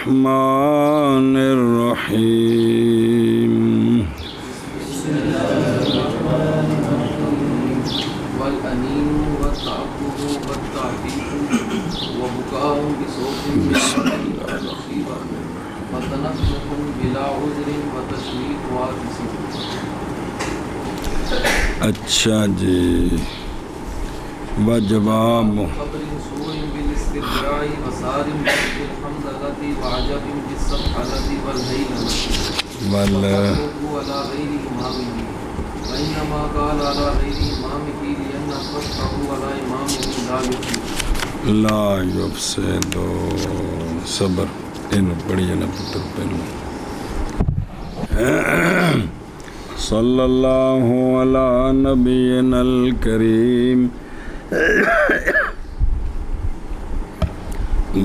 الرحمن الرحيم والأنين والتعقب والتعفيف وبكاء بصوت خفيفا وتنفس بلا عذر وتشويق واقف. اچھا جی، وجواب قبر سور بالاسترجاع وسار بالحمدلة وعجب بالسبحلة والهيلة وتقوه على غير إمامه وإنما قال على غير إمامه لأن فتحه على إمامه لا يفسد صبر ان پڑھی جانا پتر پہلو. صلی اللہ علی نبینا الکریم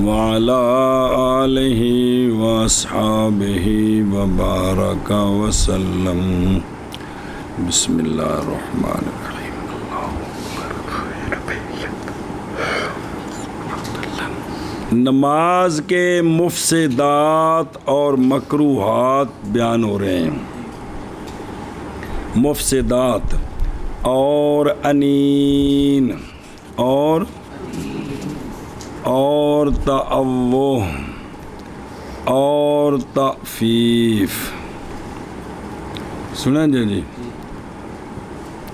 وعلی آلہ واصحابہ وبارک وسلم. بسم اللہ الرحمن الرحیم. نماز کے مفسدات اور مکروہات بیان ہو رہے ہیں. مفسدات اور انین اور تعوّہ اور تخفیف. سنیں جی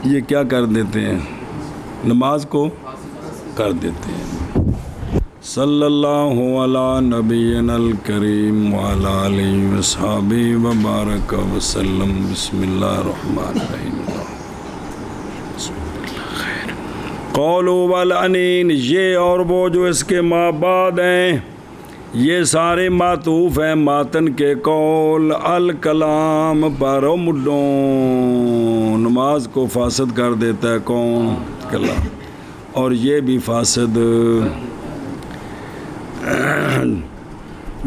یہ کیا کر دیتے ہیں؟ نماز کو کر دیتے ہیں. صلی اللہ علی نبینا الکریم وعلی آلہ وصحبہ وبارک وسلم. بسم اللہ الرحمن الرحیم. قولوا والانین، یہ اور وہ جو اس کے ماں بعد ہیں، یہ سارے معطوف ہیں ماتن کے قول الکلام پر. مڈوں نماز کو فاسد کر دیتا ہے کون؟ کلام. اور یہ بھی فاسد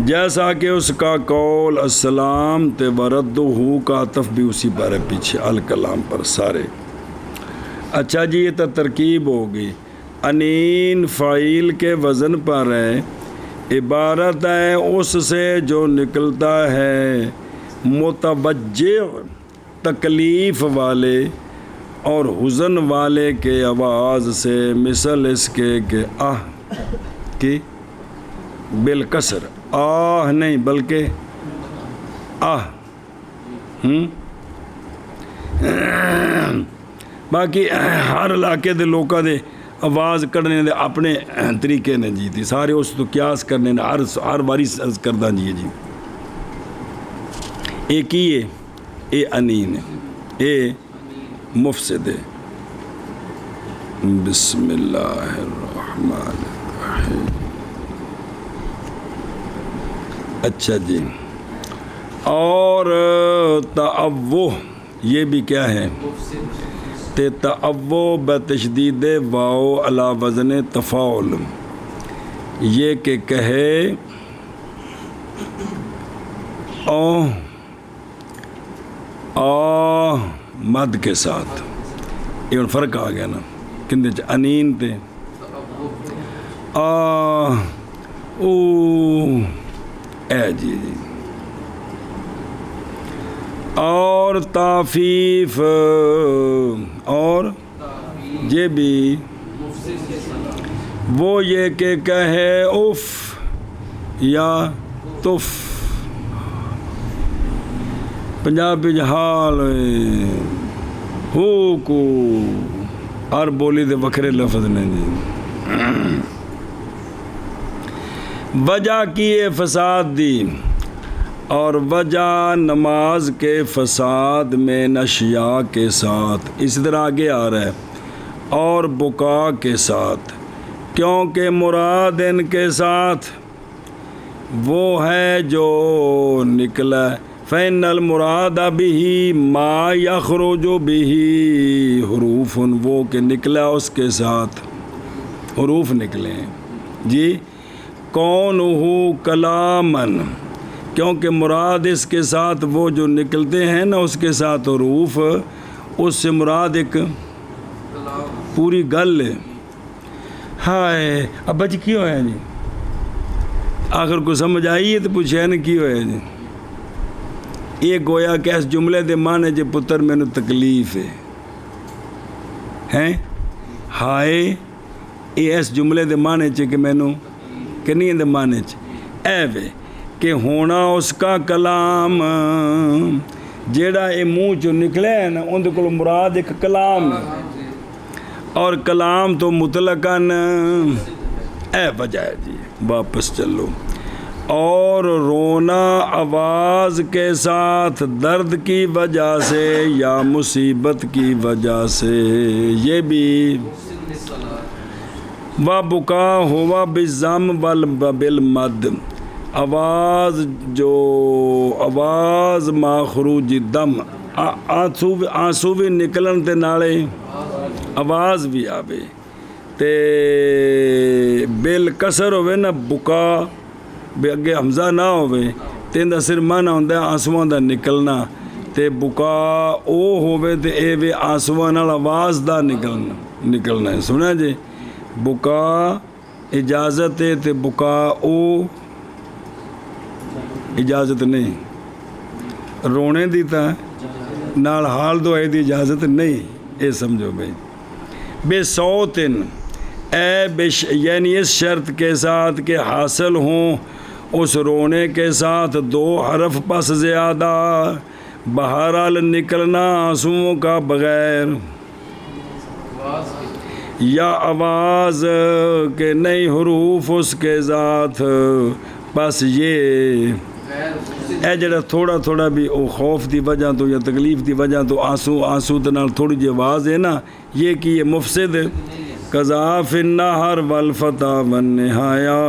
جیسا کہ اس کا قول السلام تے وردہ کا عطف بھی اسی پر ہے پیچھے الکلام پر سارے. اچھا جی یہ تو ترکیب ہوگی. انین فاعل کے وزن پر ہے، عبارت ہے اس سے جو نکلتا ہے متوجہ تکلیف والے اور حزن والے کے آواز سے، مثل اس کے کہ آہ کی بالکسر، آہ نہیں بلکہ آہ. باقی ہر علاقے دے لوکاں دے آواز کڑنے دے اپنے طریقے نے جی تھی، سارے اس تو قیاس کرنے نے ہر باری کردہ جی. ایک ہی ہے اے انین ہے، اے مفسد ہے. بسم اللہ الرحمن الرحیم. اچھا جی، اور تعوّہ یہ بھی کیا ہے؟ تعوّہ بتشدید واو علی وزن تفاعل، یہ کہ کہے مد کے ساتھ. یہ فرق آ گیا نا کندے چ انین تے او اے جی. اور تعفیف، اور یہ بھی وہ یہ کہ کہے اف یا تف. پنجابی جہال ہو کو ہر بولی دے وکھرے لفظ نے جی. وجہ کی فساد دی، اور وجہ نماز کے فساد میں نشیاء کے ساتھ، اس طرح آگے آ رہا ہے، اور بکا کے ساتھ، کیونکہ مراد ان کے ساتھ وہ ہے جو نکلا. فإن المراد به ما يخرج به حروف، وہ کہ نکلا اس کے ساتھ حروف نکلے ہیں جی. کونہ کلامن، کیونکہ مراد اس کے ساتھ وہ جو نکلتے ہیں نا اس کے ساتھ حروف، اس سے مراد ایک پوری گل ہے. ہائے ابا جی کی ہویا جی؟ آخر کو سمجھ آئی ہے تو پوچھے نا کی ہوئے جی یہ گویا کہ اس جملے دے معنی جے پتر مینوں تکلیف ہے ہیں ہائے یہ اس جملے دے معنی چ کہ مینوں کنی دے معنی چ اے وے کہ ہونا اس کا کلام جیڑا اے منہ چوں نکلے ہے نا ان دے کول مراد ایک کلام ہے اور کلام تو مطلقاً اے وجہ ہے جی واپس چلو اور رونا آواز کے ساتھ درد کی وجہ سے یا مصیبت کی وجہ سے یہ بھی و بکا ہوا بالضم بالمد آواز جو آواز ماخروج دم آنسو بھی نکلن تے نالے آواز بھی آوے تے بالکسر ہوئے نا بکا بے اگے حمزہ نہ ہوئے تین دا صرف معنی ہوندا ہے آنسواں دا نکلنا تے بکا او ہوئے تے اے وے آنسواں نال آواز دا نکلنا ہے سنا جی بکا اجازت ہے تے بکا او اجازت نہیں رونے دی تا نال حال دعائے دی اجازت نہیں اے سمجھو بھائی بے صوتن اے یعنی اس شرط کے ساتھ کہ حاصل ہوں اس رونے کے ساتھ 2 حرف پس زیادہ بہرحال نکلنا آنسوؤں کا بغیر یا آواز کے نئی حروف اس کے ذات بس یہ اے جڑا تھوڑا تھوڑا بھی او خوف دی وجہ تو یا تکلیف دی وجہ تو آنسو دے نال تھوڑی جی آواز ہے نا یہ کہ یہ مفسد قضا فی النہر والفتا والنہایا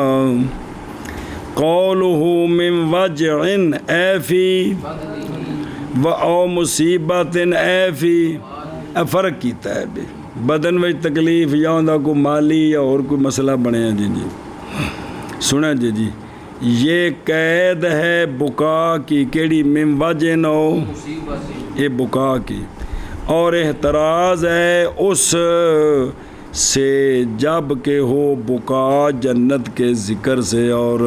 قولہ من وجع اے فی و او مصیبت اے فی فرق کیتا ہے بے بدن وچ تکلیف یا ہوندا کوئی مالی یا اور کوئی مسئلہ بنیا جی سنا جی یہ قید ہے بکا کی کیڑی من وجہ نو یہ بکا کی اور احتراز ہے اس سے جب کہ ہو بکا جنت کے ذکر سے اور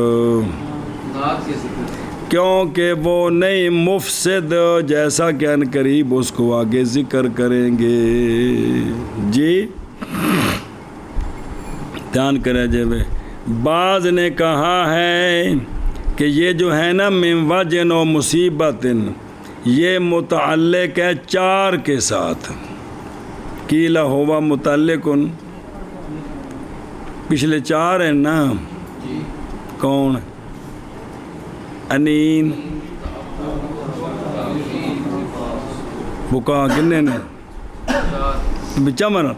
کیونکہ وہ نئی مفسد جیسا کہ ان قریب اس کو آگے ذکر کریں گے جی دھیان کرے جب بعض نے کہا ہے کہ یہ جو ہے نا من وجن و مصیبت یہ متعلق ہے 4 کے ساتھ کیلا ہوا متعلقن پچھلے 4 ہیں نا کون انین بکا کنے نے بچہ مرا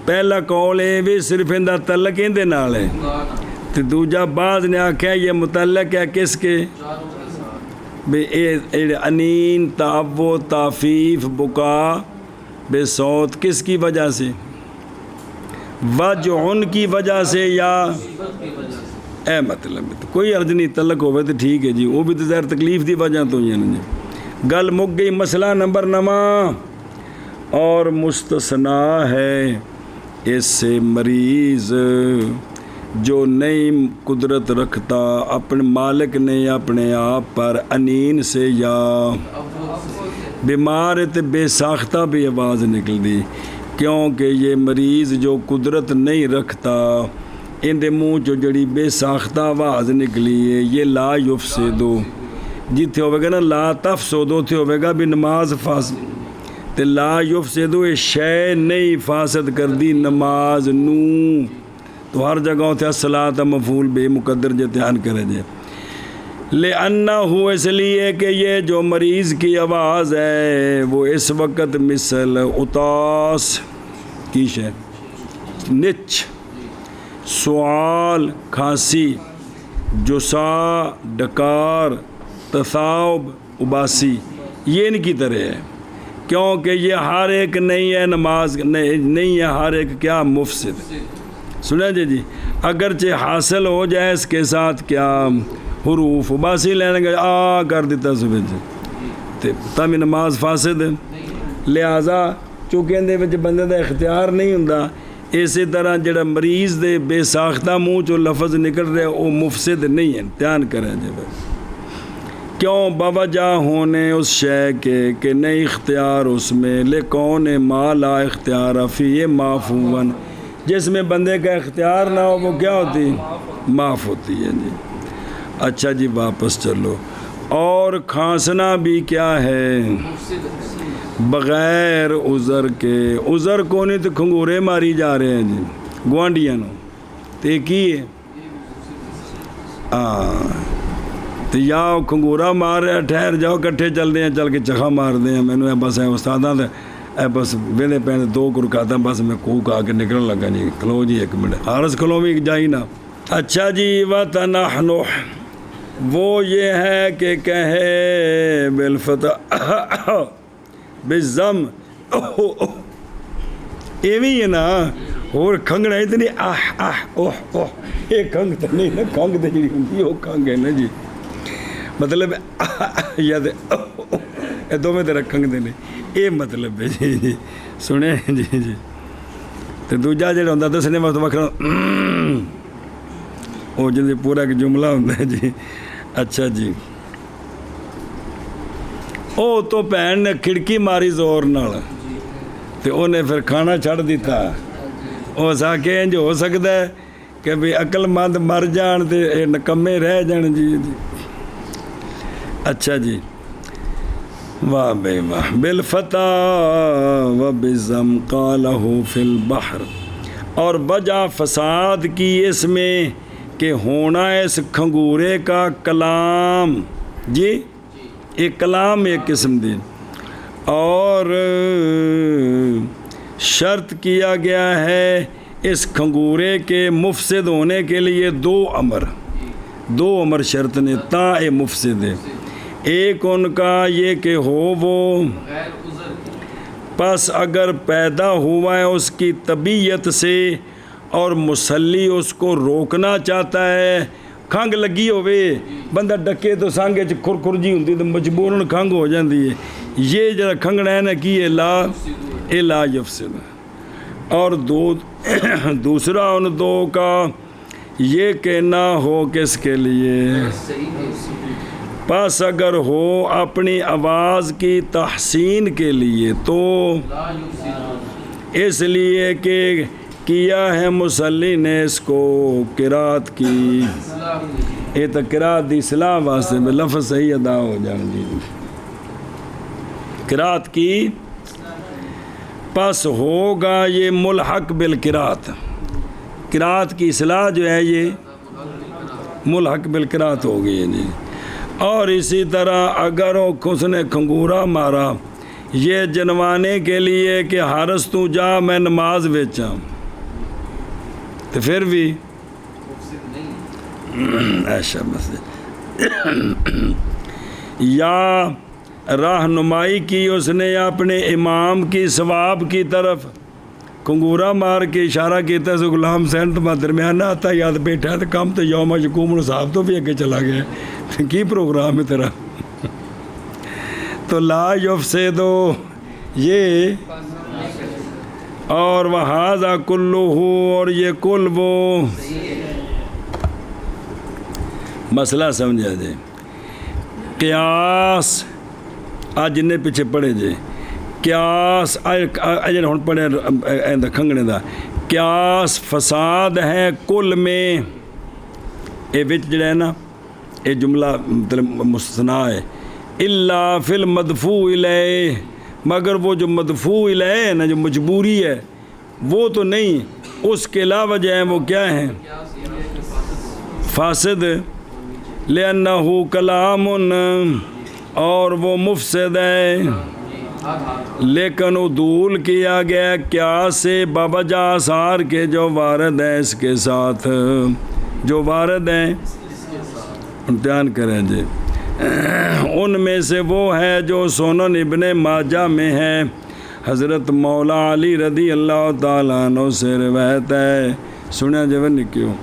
پہلا قول ہے بھی صرف اندہ تعلق اندے نال ہے تو دوجہ بعض نے آکھا یہ متعلق ہے کس کے بے انین تعو تعفیف بکا بے صوت کس کی وجہ سے وجعن کی وجہ سے یا اے مطلب کوئی عرض نہیں تعلق ہوئے تو ٹھیک ہے جی وہ بھی تو ظاہر تکلیف دی وجہ تو یہ نہیں گل مک گئی مسئلہ نمبر 9 اور مستثنا ہے اس سے مریض جو نئی قدرت رکھتا اپنے مالک نے اپنے آپ پر انین سے یا بیمار تے بے ساختہ بھی آواز نکل دی کیونکہ یہ مریض جو قدرت نہیں رکھتا ان دے منہ جو جڑی بے ساختہ آواز نکلی ہے یہ لا یفسدو جتھے ہوئے گا نا لا تفسدو تھے ہوئے گا بھی نماز فاسد تے لا یفسدو یہ شے نہیں فاسد کر دی نماز نو تو ہر جگہ ہوتے الصلاۃ مفعول بے مقدر جتیان کرے جائے لِأَنَّهُ اس لیے کہ یہ جو مریض کی آواز ہے وہ اس وقت مثل اتاس کی شے نچ سوال کھانسی جسا ڈکار تثاؤب اباسی یہ ان کی طرح ہے کیونکہ یہ ہر ایک نہیں ہے نماز نہیں ہے ہر ایک کیا مفسد سنیں جی اگرچہ حاصل ہو جائے اس کے ساتھ کیا حروف اباسی لینے گا آ کر دیتا صبح جی تم نماز فاسد لہذا چونکہ اندے وچ بندے دا اختیار نہیں ہوندا اسی طرح جڑا مریض دے بے ساختہ منہ چو لفظ نکل رہے وہ مفسد نہیں ہیں، دھیان کریں جی بھائی۔ کیوں؟ باوجہ ہونے اس شے کے کہ نہیں اختیار اس میں، لے کون ما لا اختیار فی معفون، جس میں بندے کا اختیار نہ ہو وہ کیا ہوتی؟ معاف ہوتی ہے جی۔ اچھا جی واپس چلو۔ اور کھانسنا بھی کیا ہے؟ بغیر عذر کے، عذر کو نہیں تو کھنگورے ماری جا رہے ہیں جی گوانڈیاں نو، تو یہ کی ہے؟ تو یا کھنگورا مار رہا، ٹھہر جاؤ کٹھے چل دیں، چل کے چکھا مار دیں، میں نے بس استاداں اے بس ویلے پہنے دو کرکاتا بس میں کوک آ کے نکلن لگا جی، کھلو جی ایک منٹ، حارس کھلو بھی جائی نا۔ اچھا جی وَتَنَحْنُ، وہ یہ ہے کہ کہے بالفتح بالضم، یہ بھی ہے نا، اور کھنگنا اتنی یہ کھنگ تو نہیں نا، کھنگ تو جی ہوتی وہ کھنگ ہے نا جی، مطلب یا دو میں تیرا کھنگ دے یہ مطلب ہے جی جی سنے جی جی۔ تو دوجا جڑا ہوتا دسنے وقت وکھرا وہ جی پورا ایک جملہ ہوتا ہے جی۔ اچھا جی، او تو بھن نے کھڑکی ماری زور نال تے انہیں پھر کھانا چھڑ دیتا، وہ سا کہ انج ہو سکتا ہے کہ بھی عقل مند مر جان تے نکمے رہ جان جی جی۔ اچھا جی، واہ بے واہ، بالفتح و بالضم قالہ فی البحر، اور وجہ فساد کی اس میں کہ ہونا اس کھنگورے کا کلام جی، ایک کلام ایک قسم دی، اور شرط کیا گیا ہے اس کھنگورے کے مفسد ہونے کے لیے دو امر شرط نے تا اے مفسد ہے۔ ایک ان کا یہ کہ ہو وہ پس اگر پیدا ہوا ہے اس کی طبیعت سے اور مسلی اس کو روکنا چاہتا ہے، کھنگ لگی ہوئے بندہ ڈکے تو سانگے کھر جی ہوتی تو مجبوراً کھنگ ہو جاتی ہے، یہ جڑا کھنگنا ہے نا کی لا یفسد۔ اور دوسرا ان دو کا یہ کہ نہ ہو کس کے لیے، پس اگر ہو اپنی آواز کی تحسین کے لیے تو اس لیے کہ کیا ہے مسلی نے اس کو قرات کی، یہ تو قرات دی اصلاح واسطے میں لفظ صحیح ادا ہو جان جی، قرات کی پس ہوگا یہ ملحق بالقرات، قرات کی اصلاح جو ہے یہ ملحق بالقرات ہو گئی ہے جی۔ اور اسی طرح اگر اس نے کھنگورا مارا یہ جنوانے کے لیے کہ حارس تو جا میں نماز بیچا، تو پھر بھی ایسا مسئلہ، یا رہنمائی کی اس نے اپنے امام کی ثواب کی طرف، کنگورا مار کے اشارہ کیتا ہے غلام سین تو درمیانہ آتا یاد بیٹھا ہے تو کام تو یوم یقوم الحساب تو بھی اگے چلا گیا کی پروگرام ہے تیرا، تو لا یفسدو یہ، اور وہذا کلہ، اور یہ کل وہ مسئلہ سمجھا جائے، قیاس آج جن پیچھے پڑھے جے، قیاس اجن ہن پڑھے کھنگنے دا، قیاس فساد ہے کل میں، اے وچ جڑا ہے نا اے جملہ مطلب مستثنیٰ ہے، الا فی المدفوع الیہ، مگر وہ جو مدفوع الیہ ہے نا جو مجبوری ہے وہ تو نہیں، اس کے علاوہ جو ہیں وہ کیا ہیں فاسد، لأنہ کلام، اور وہ مفسد ہے، لیکن عدول کیا گیا قیاس سے بوجہ آثار کے جو وارد ہیں اس کے ساتھ، جو وارد ہیں امتحان کریں جی، ان میں سے وہ ہے جو سنن ابن ماجہ میں ہے، حضرت مولا علی رضی اللہ تعالیٰ عنہ سے روایت ہے، سنیا جب کیوں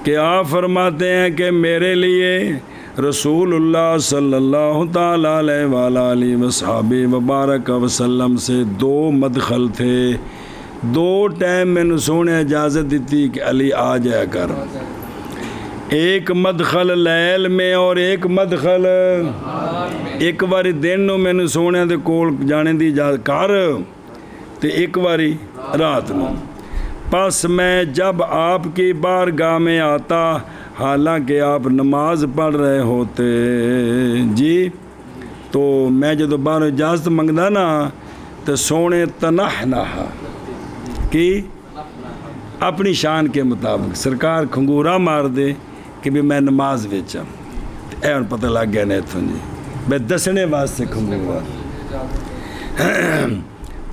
کہ آپ فرماتے ہیں کہ میرے لیے رسول اللہ صلی اللہ تعالیٰ علیہ وآلہ وصحبہ وبارک وسلم سے دو مدخل تھے، دو ٹائم مینوں سونے اجازت دیتی کہ علی آ جایا کر، ایک مدخل لیل میں اور ایک مدخل، ایک باری دن نو مینوں سونے دے کول جانے دی اجازت کر تے ایک باری رات نو۔ پس میں جب آپ کی بارگاہ میں آتا حالانکہ آپ نماز پڑھ رہے ہوتے جی، تو میں جدو باہر اجازت منگدا نا تو سونے تنحنہ کی اپنی شان کے مطابق سرکار کھنگورا مار دے کہ بھی میں نماز ویچا، اے ہن پتہ لگ گیا نیتوں جی میں دسنے واسطے کھنگورا۔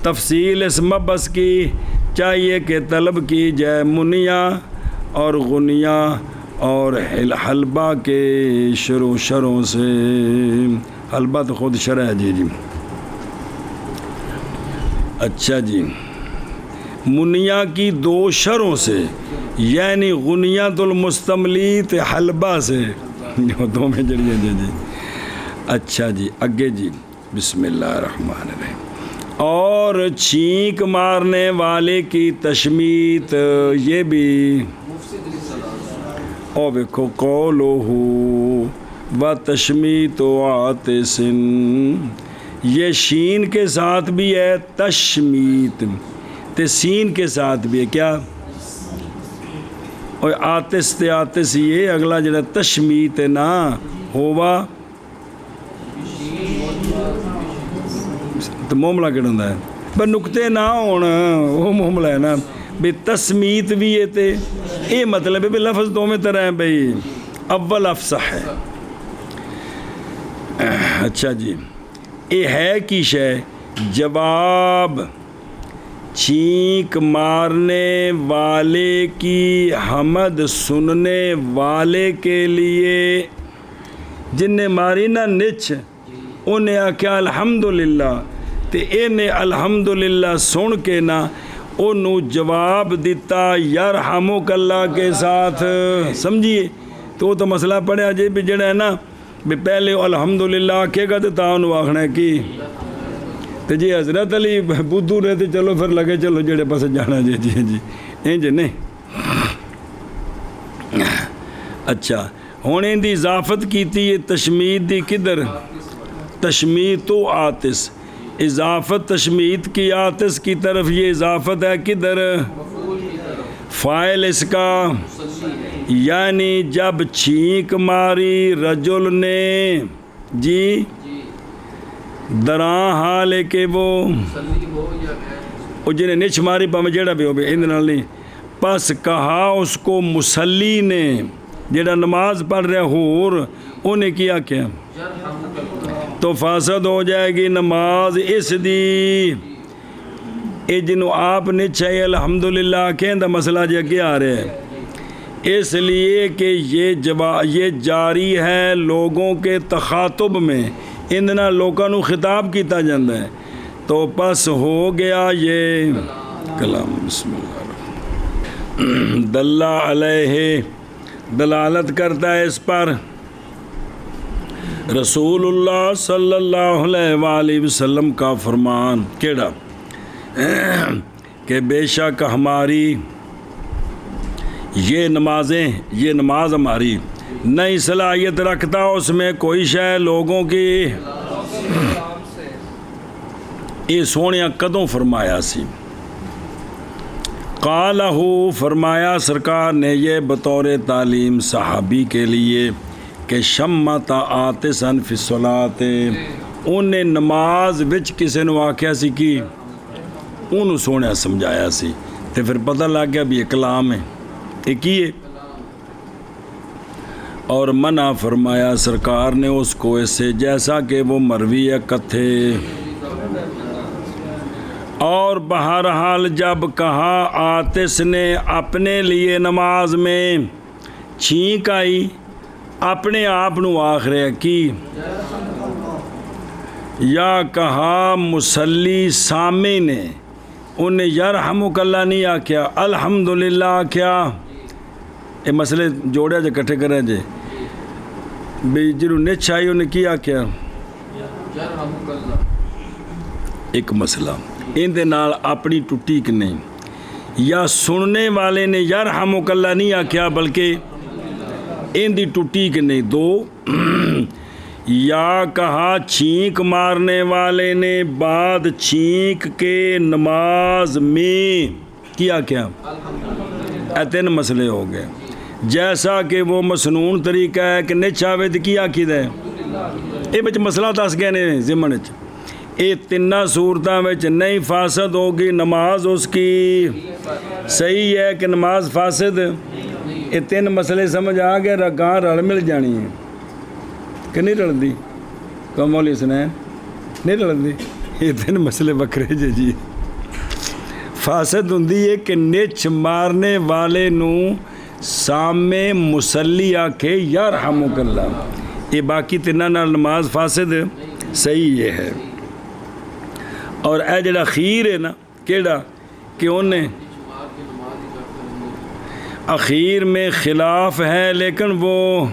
تفصیل اس مبس کی چاہیے کہ طلب کی جائے منیا اور غنیا اور حلبہ کے شروع سے، حلبہ تو خود شرع ہے جی۔ اچھا جی، منیا کی دو شروں سے یعنی غنیت المستملیت حلبہ سے، دو میں جڑیے جی۔ اچھا جی اگے جی، بسم اللہ الرحمن الرحیم۔ اور چھینک مارنے والے کی تشمیت، یہ بھی او دیکھو قولہ و تشمیت عاطس، یہ شین کے ساتھ بھی ہے تشمیت تے سین کے ساتھ بھی ہے کیا، اور عاطس تے عاطس یہ اگلا جڑا تشمیت ہے نا ہوا تو معاملہ کہڑا ہوندا ہے پر نقطے نہ ہون، وہ معاملہ ہے نا بھی تسمیت بھی ہے تے یہ مطلب ہے بھی لفظ دو میں طرح ہیں بھئی، اول افصح ہے۔ اچھا جی، یہ ہے کی شے جواب چھینک مارنے والے کی حمد سننے والے کے لیے، جن نے ماری نا نچ انہیں آکھیا الحمدللہ تے انہیں الحمدللہ سن کے نا انہوں جواب دیتا یرحمک اللہ کے ساتھ، سمجھیے تو وہ تو مسئلہ پڑھا جی بھی جڑا ہے نا بھی پہلے الحمدللہ آکھے گا تو تا انہوں آکھنا ہے کی تو جی حضرت علی بدھو رہتے چلو پھر لگے چلو جڑے پاس جانا جی جی جی این جی نہیں۔ اچھا ہوں ان دی اضافت کیتی ہے تشمید دی کدھر، تشمیت و عاطس، اضافت تشمیت کی عاطس کی طرف، یہ اضافت ہے کدھر فاعل اس کا، یعنی جب چھینک ماری رجل نے جی دراں حال ہے کہ وہ جنہیں نچ ماری پاویں جیڑا بھی ہو بھی اندر نہیں، پس کہا اس کو مسلی نے جیڑا نماز پڑھ رہا ہور انہیں کیا کیا تو فاسد ہو جائے گی نماز اس دی، اے جنہوں آپ نے چاہیے الحمدللہ کہن دا مسئلہ جی اگے آ رہے ہیں، اس لیے کہ یہ جاری ہے لوگوں کے تخاطب میں، اندنا لوگوں نو خطاب کیتا جاندہ ہے، تو پس ہو گیا یہ کلام۔ بسم اللہ دلہ علیہ، دلالت کرتا ہے اس پر رسول اللہ صلی اللہ علیہ وآلہ وسلم کا فرمان کیڑا کہ بے شک ہماری یہ نمازیں، یہ نماز ہماری نئی صلاحیت رکھتا اس میں کوئی شے لوگوں کی، یہ سونیا کدوں فرمایا سی، قالہ فرمایا سرکار نے یہ بطور تعلیم صحابی کے لیے کہ شمت عاطسن فی الصلاۃ، انہیں نماز وچ کسے نو آکھیا سی کی انہوں سونے سمجھایا سی تے پھر پتہ لگ گیا بھی یہ کلام ہے، ایک ہی ہے، اور منع فرمایا سرکار نے اس کو اس سے جیسا کہ وہ مروی ہے کتھے، اور بہرحال جب کہا عاطس نے اپنے لیے نماز میں چھینک آئی اپنے آپ نو آخرے کی، یا کہا مسلی سامع نے انہیں یرحمک اللہ نہیں آکھیا الحمدللہ آکھیا، یہ مسئلے جوڑے جے کٹھے کریں جے بھی جنہوں نے چاہیے انہیں کی آکھیا ایک مسئلہ ان دے نال اپنی ٹوٹی کہ نہیں، یا سننے والے نے یرحمک اللہ نہیں آکھیا بلکہ ان دی ٹوٹی کہ نہیں دو، یا کہا چھینک مارنے والے نے بعد چھینک کے نماز میں کیا کیا؟ تین مسئلے ہو گئے، جیسا کہ وہ مسنون طریقہ ہے کہ نہیں چاہے تو کی آخید ہے، یہ بچ مسئلہ دس گئے نے ضمن چ، یہ تینوں صورتوں میں نہیں فاسد ہوگی نماز، اس کی صحیح ہے کہ نماز فاسد، یہ تین مسئلے سمجھ آ گئے، رگاں رل مل جانی ہے کہ نہیں رلدی؟ کمولی سنین نہیں رلدی، یہ تین مسئلے وکرے جی فاسد ہوں ہے کہ نچ مارنے والے نو سامنے مسلی آکھے یرحمک اللہ، یہ باقی تینوں نال نماز فاسد صحیح یہ ہے۔ اور اے جڑا خیر ہے نا کیڑا کہ انہیں اخیر میں خلاف ہے، لیکن وہ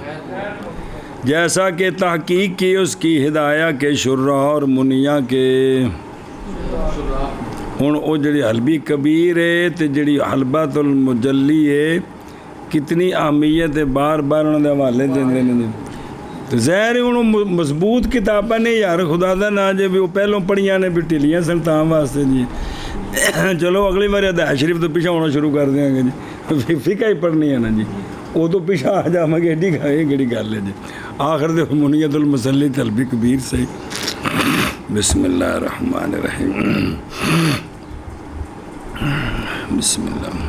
جیسا کہ تحقیق کی اس کی ہدایہ کے شراح اور منیہ کے، ہن وہ جڑی حلبی کبیر ہے تے جڑی حلبۃ المجلی ہے کتنی اہمیت ہے، بار بار انہوں نے حوالے دیندے نے، تو ظاہر انہوں مضبوط کتاباں نے یار خدا دا نا جے بھی وہ پہلوں پڑھیاں نے بھی ٹھلیاں سن تاں واسطے جی، چلو اگلی بار ہدایت شریف تو پیچھے ہونا شروع کر دیں گے جی، فقہ ہی پڑھنی ہے نا جی، وہ تو پیچھے آ جاواں گے، ایڈی گڑی گل ہے جی۔ آخر دے منیت المسلی حلبی کبیر سے بسم اللہ الرحمن الرحیم، بسم اللہ۔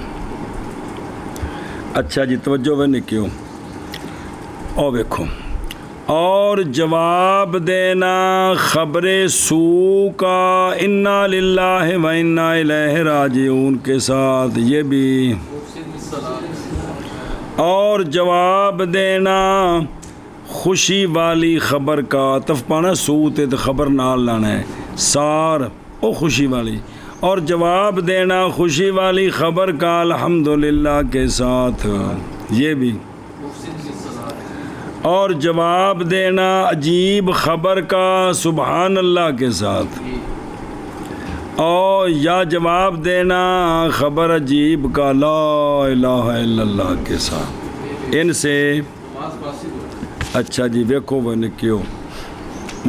اچھا جی توجہ وہ نکیو او ویکھو، اور جواب دینا خبر سو کا انا للہ و انا الیہ راجعون کے ساتھ، یہ بھی، اور جواب دینا خوشی والی خبر کا، تفپانا سوت ہے تو خبر نال لانا ہے، سار او خوشی والی، اور جواب دینا خوشی والی خبر کا الحمدللہ کے ساتھ، یہ بھی، اور جواب دینا عجیب خبر کا سبحان اللہ کے ساتھ، اور یا جواب دینا خبر عجیب کا لا الہ الا اللہ کے ساتھ، ان سے۔ اچھا جی ویکھو وہ نکیو،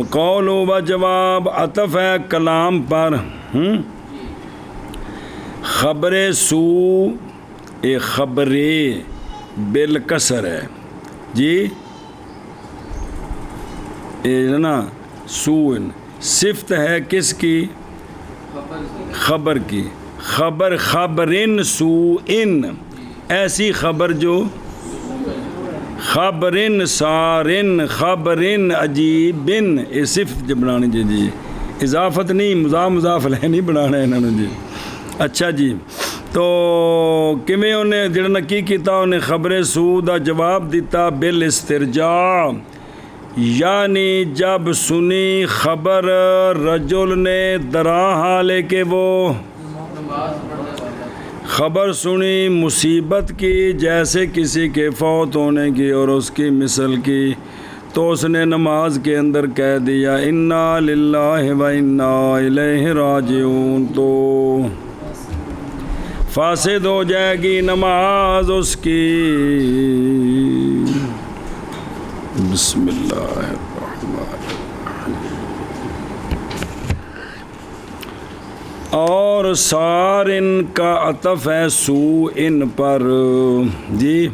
قول و جواب عطف ہے کلام پر، خبر سو ایک خبر بالکسر ہے جی، یہ نا سوئن صفت ہے کس کی؟ خبر کی، خبر خبرن سو ان، ایسی خبر جو خبرن سارن خبرن عجیبن، یہ صفت جب بنانی جی جی، اضافت نہیں، مضاف مضاف علیہ نہیں بنانا ہے انہوں نے جی۔ اچھا جی تو کیویں انہیں جڑا نکی کیتا انہیں خبر سو دا جواب دیتا بالاسترجاع، یعنی جب سنی خبر رجل نے درا حالے کہ وہ خبر سنی مصیبت کی، جیسے کسی کے فوت ہونے کی اور اس کی مثل کی، تو اس نے نماز کے اندر کہہ دیا انا للہ و انا الیہ راجعون، تو فاسد ہو جائے گی نماز اس کی۔ بسم اللہ الرحمن الرحیم۔ اور سارن کا عطف ہے سو ان پر جی،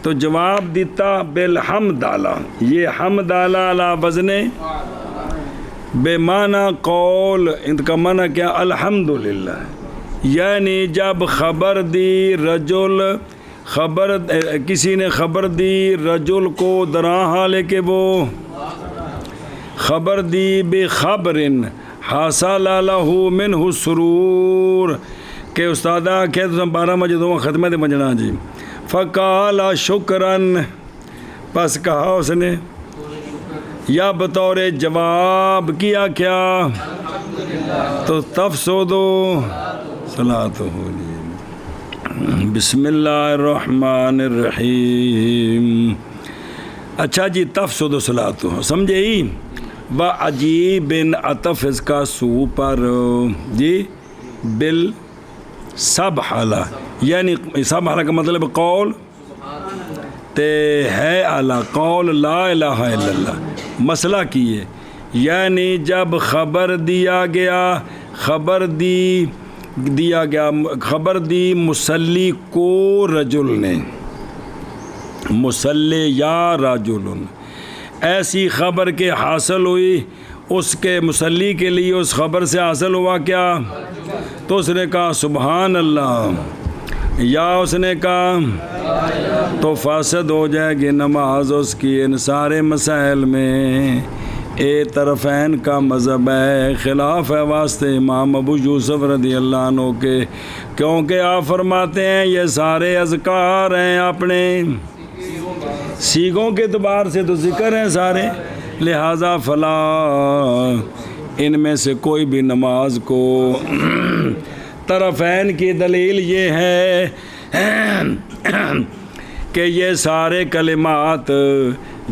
تو جواب دیتا بالحمد ڈالا، یہ حمد ڈالا علی وزن بے معنی قول، ان کا معنی کیا؟ الحمدللہ، یعنی جب خبر دی رجل، خبر کسی نے خبر دی رجل کو درا حالے کہ وہ خبر دی بخبرن حاصل لہ منہ سرور، کہ استادہ کہتے ہیں 12 مجدوں ختمہ دے مجنا جی، فقال شکرن، پس کہا اس نے یا بطور جواب کیا کیا؟ تو تفسدو صلاۃ ہو جی۔ بسم اللہ الرحمن الرحیم۔ اچھا جی تفسد صلاۃ ہو سمجھے ہی، و عجیب عطف اس کا سو پر جی، سب حالہ، یعنی سب حالہ کا مطلب قول تے ہے اعلیٰ، قول لا الہ الا اللہ مسئلہ کیے، یعنی جب خبر دیا گیا خبر دی مسلی کو رجل نے، مسلی یا رجل، ایسی خبر کے حاصل ہوئی اس کے مسلی کے لیے، اس خبر سے حاصل ہوا کیا؟ تو اس نے کہا سبحان اللہ، یا اس نے کہا تو فاسد ہو جائے گی نماز اس کی۔ ان سارے مسائل میں طرفین کا مذہب ہے، خلاف ہے واسطے امام ابو یوسف رضی اللہ عنہ کے، کیونکہ آپ فرماتے ہیں یہ سارے اذکار ہیں، اپنے سیغوں کے اعتبار سے تو ذکر ہیں سارے، لہذا فلا ان میں سے کوئی بھی نماز کو، طرفین کی دلیل یہ ہے کہ یہ سارے کلمات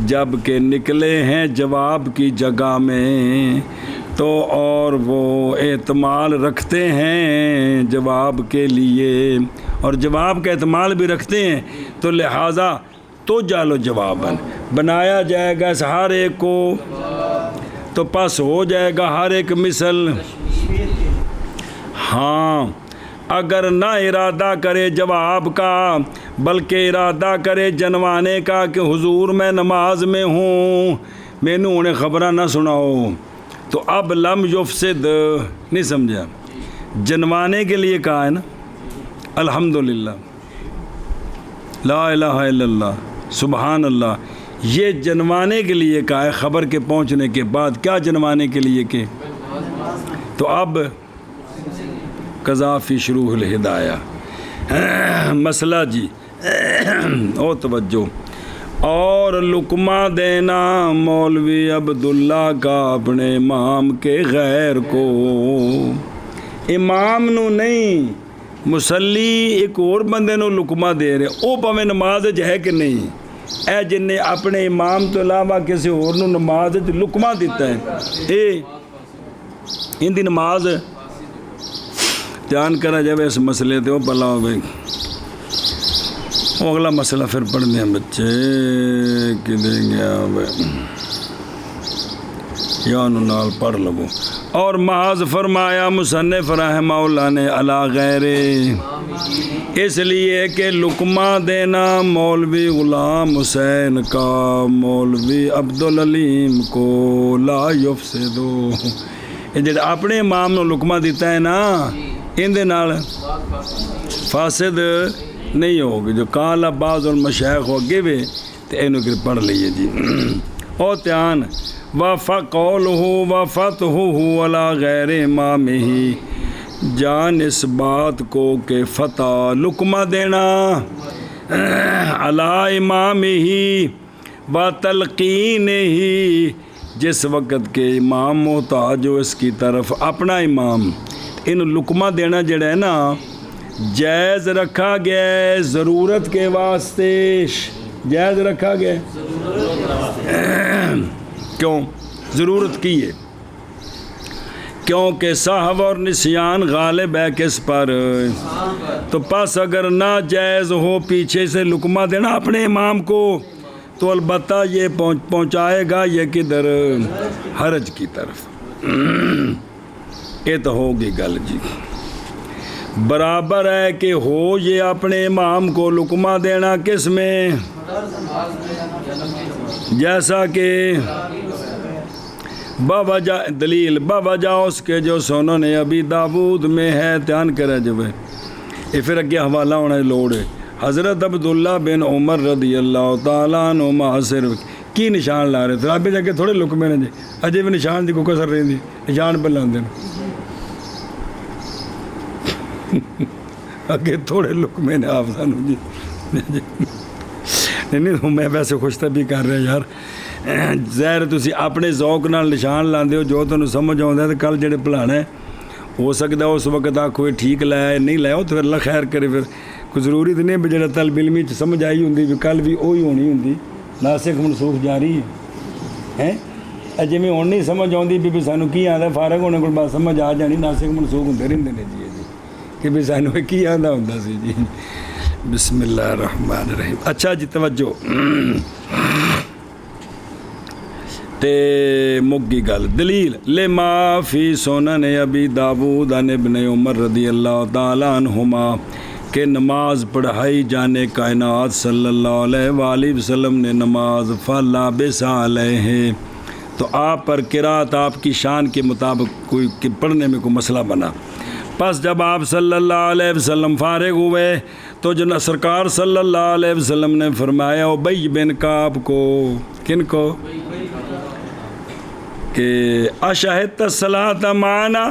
جب کہ نکلے ہیں جواب کی جگہ میں تو اور وہ احتمال رکھتے ہیں جواب کے لیے، اور جواب کا احتمال بھی رکھتے ہیں، تو لہٰذا تو جالو جواباً بنایا جائے گا اس ہر ایک کو، تو پس ہو جائے گا ہر ایک مثل۔ ہاں اگر نہ ارادہ کرے جواب کا بلکہ ارادہ کرے جنوانے کا کہ حضور میں نماز میں ہوں، میں نے انہیں خبرہ نہ سناؤ، تو اب لم یفسد نہیں سمجھا، جنوانے کے لیے کہا ہے نا، الحمدللہ لا الہ الا اللہ سبحان اللہ، یہ جنوانے کے لیے کہا ہے، خبر کے پہنچنے کے بعد کیا جنوانے کے لیے کہ، تو اب قضا فی شروع الہدایہ مسئلہ جی او توجہ، اور لقمہ دینا مولوی عبداللہ کا اپنے امام کے غیر کو، امام نو نہیں، مسلی ایک اور بندے نو لقمہ دے رہے، او پاویں نماز ہے کہ نہیں، اے جن نے اپنے امام تو علاوہ کسی اور نو نماز لقمہ دیتا ہے، ان دی نماز دھیان کرا جائے اس مسئلے تے وہ پلا ہو بھائی، اگلا مسئلہ پھر پڑھنے ہیں بچے کہ دیں گے یا نال پڑھ لو۔ اور محاذ فرمایا مصنف رحمہ اللہ نے علی غیر، اس لیے کہ لقمہ دینا مولوی غلام حسین کا مولوی عبدالعلیم کو لا یفسدو، یہ جڑا اپنے امام نو لقمہ دیتا ہے نا ان دے نال فاسد نہیں ہوگی، جو کالا بعض المشایخ ہو گئے وے تو اینو کہ پڑھ لئیے جی، او تیان وَفَقَوْلُهُ وَفَتْحُهُ عَلَى غَيْرِ امامِهِ، جان اس بات کو کہ فتح لقمہ دینا علی امامِهِ وَتَلْقِينِهِ، جس وقت کے امام محتاج ہو اس کی طرف، اپنا امام، ان لقمہ دینا جڑا ہے نا جائز رکھا گیا ہے ضرورت کے واسطے، جائز رکھا گیا ہے، کیوں ضرورت کی ہے؟ کیونکہ سہو اور نسیان غالب ہے کس پر، تو پس اگر ناجائز ہو پیچھے سے لقمہ دینا اپنے امام کو تو البتہ یہ پہنچائے گا یہ کدھر، حرج کی طرف، یہ تو ہوگی گل جی، برابر ہے کہ ہو یہ اپنے امام کو لقمہ دینا کس میں، جیسا کہ بوجہ دلیل بوجہ اس کے جو سنن ابی داود میں ہے، دھیان کرے جو ہے یہ پھر اگے حوالہ ہونا لوڑ ہے، حضرت عبداللہ بن عمر رضی اللہ تعالیٰ عنہما صرف کی نشان لا رہے تھے، آپ جا کے تھوڑے لقمے نے جی اجے بھی نشان دی کو کسر رہی دی، نشان پہ لاندے اگے تھوڑے لقمے نے آپ سانو جی نہیں میں ویسے خوش طبی کر رہا یار، ظاہر تسی اپنے ذوق نال نشان لاندے ہو جو تمہیں سمجھ آتا ہے، تو کل جڑے بھلانا ہے ہو سکتا ہے اس وقت آخو ٹھیک لایا نہیں لایا تو پھر اللہ خیر کرے، پھر کوئی ضروری تو نہیں بھی جڑا طالب علمی سمجھ آئی ہوں بھی کل بھی وہی ہونی ہوں، ناسخ منسوخ جاری ہے، جی میں ہوں نہیں سمجھ آتی بھی سانو کی آتا، فارغ ہونے کو بات سمجھ آ جانی، ناسخ منسوخ ہوتے رہتے ہیں جی، کہ بھی سانو کی آندا ہوندا سی جی. بسم اللہ الرحمن الرحیم. اچھا جی توجہ تے مگی گل دلیل لما فی سنن ابی داؤد عن ابن عمر رضی اللہ تعالیٰ عنہما کہ نماز پڑھائی جانے کائنات صلی اللہ علیہ وآلہ وسلم نے نماز فلابس علیہ تو آپ پر قرات آپ کی شان کے مطابق کوئی پڑھنے میں کوئی مسئلہ بنا. پس جب آپ صلی اللہ علیہ وسلم فارغ ہوئے تو جو سرکار صلی اللہ علیہ وسلم نے فرمایا ابی بن کعب کو کن کو کہ اشہدت الصلاۃ معنا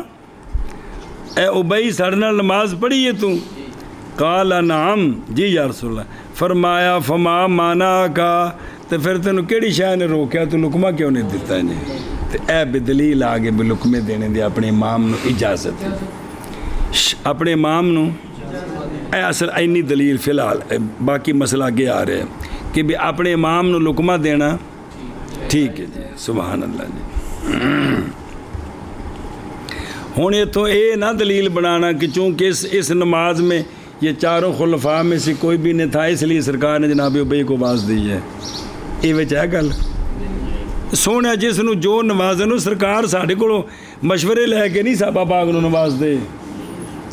اے ابی ساڈے نال نماز پڑھی ہے تو قال نعم جی یا رسول اللہ. فرمایا فما مانا کا تو پھر تینوں کیڑی شے نے روکیا تو لقمہ کیوں نہیں دیتا جی. تو اے بدلیل آگے بھی لقمے دینے دے اپنے امام نو اجازت ہے اپنے امام نو اے اصل اینی دلیل فی الحال باقی مسئلہ آگے آ رہے ہیں کہ بھی اپنے امام نو لقمہ دینا ٹھیک ہے جی. سبحان اللہ جی. ہوں یہ تو اے نہ دلیل بنانا کہ چونکہ اس نماز میں یہ چاروں خلفاء میں سے کوئی بھی نہیں تھا اس لیے سرکار نے جناب ابی کو باز دی ہے. یہ وچ ہے گل سونے جس نو جو نوازے نو سرکار ساڈے کولوں مشورے لے کے نہیں صحابہ پاک نو نواز دے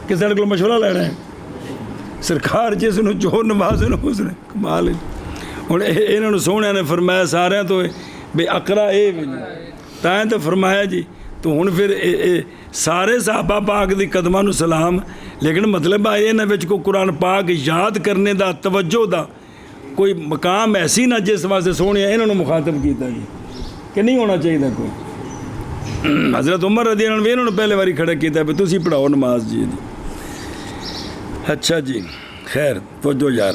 کہ ساڈے کولوں مشورہ لینا ہے. سرکار جس نو جو نوازے نو اس نے کمال ہے. ہن انہاں نو سونے نے فرمایا سارے تو بے اقرا اے تائیں تو فرمایا جی. تو ہن پھر سارے صحابہ پاک دی قدماں نو سلام لیکن مطلب ہے انہاں وچ کو قرآن پاک یاد کرنے دا توجہ دا کوئی مقام ایسی نہ جس واسطے سونے انہاں نو مخاطب کیتا جی کہ نہیں ہونا چاہیے کوئی. حضرت عمر رضی اللہ عنہ انہوں نے پہلے باری کھڑا کیتا ہے تسی پڑھاؤ نماز جی. اچھا جی خیر توجہ یار.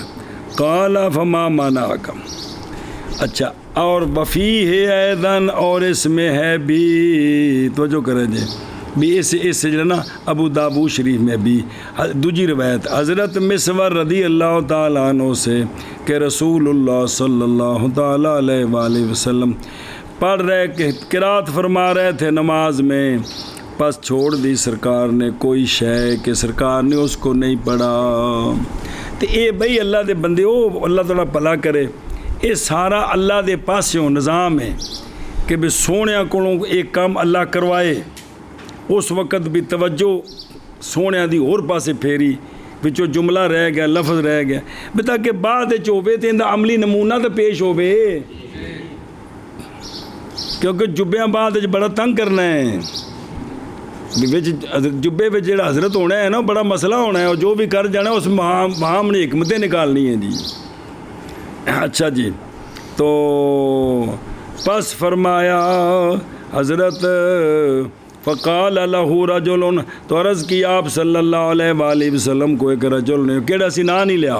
قال فما منعک. اچھا اور وفی ہے ایدن اور اس میں ہے بھی توجہ کریں جی بھی اس جو نا ابو داؤد شریف میں بھی دوجی روایت حضرت مسور رضی اللہ تعالیٰ عنہ سے کہ رسول اللہ صلی اللہ تعالیٰ علیہ وآلہ وسلم پڑھ رہے کہ قرات فرما رہے تھے نماز میں پس چھوڑ دی سرکار نے کوئی شے کہ سرکار نے اس کو نہیں پڑھا. تو اے بھئی اللہ دے بندے اللہ تعالیٰ بھلا کرے یہ سارا اللہ دے پاسوں نظام ہے کہ بھی سونیا کولوں ایک کام اللہ کروائے اس وقت بھی توجہ سونیا دی اور پاسے پھیری وچوں جملہ رہ گیا لفظ رہ گیا بھی تاکہ بعد ہوے تے اندا عملی نمونہ تو پیش ہوے کیونکہ جبیاں بعد بڑا تنگ کرنا ہے جبے وچ جڑا حضرت ہونا ہے نا بڑا مسئلہ ہونا ہے اور جو بھی کر جانا اس وہاں نے حکمتیں نکالنی ہیں جی. اچھا جی تو پس فرمایا حضرت فقال له رجل تو عرض کی آپ صلی اللہ علیہ وآلہ وسلم کو ایک رجل نے کیڑا سی نا نہیں لیا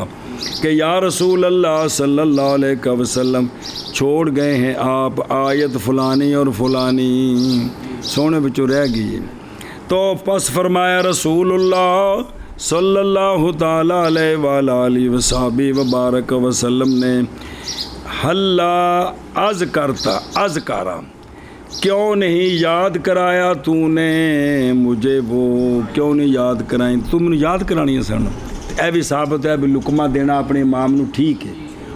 کہ یا رسول اللہ صلی اللہ علیہ وسلم چھوڑ گئے ہیں آپ آیت فلانی اور فلانی سونے بچوں رہ گئی. تو پس فرمایا رسول اللہ صلی اللہ تعالیٰ علیہ وآلہ وصحبہ وبارک وسلم نے حلا از کرا کیوں نہیں یاد کرایا تو نے مجھے وہ کیوں نہیں یاد کرائیں تم نے یاد کرانی ہے سن. اے بھی ثابت ہے بھی لقمہ دینا اپنے امام نو ٹھیک ہے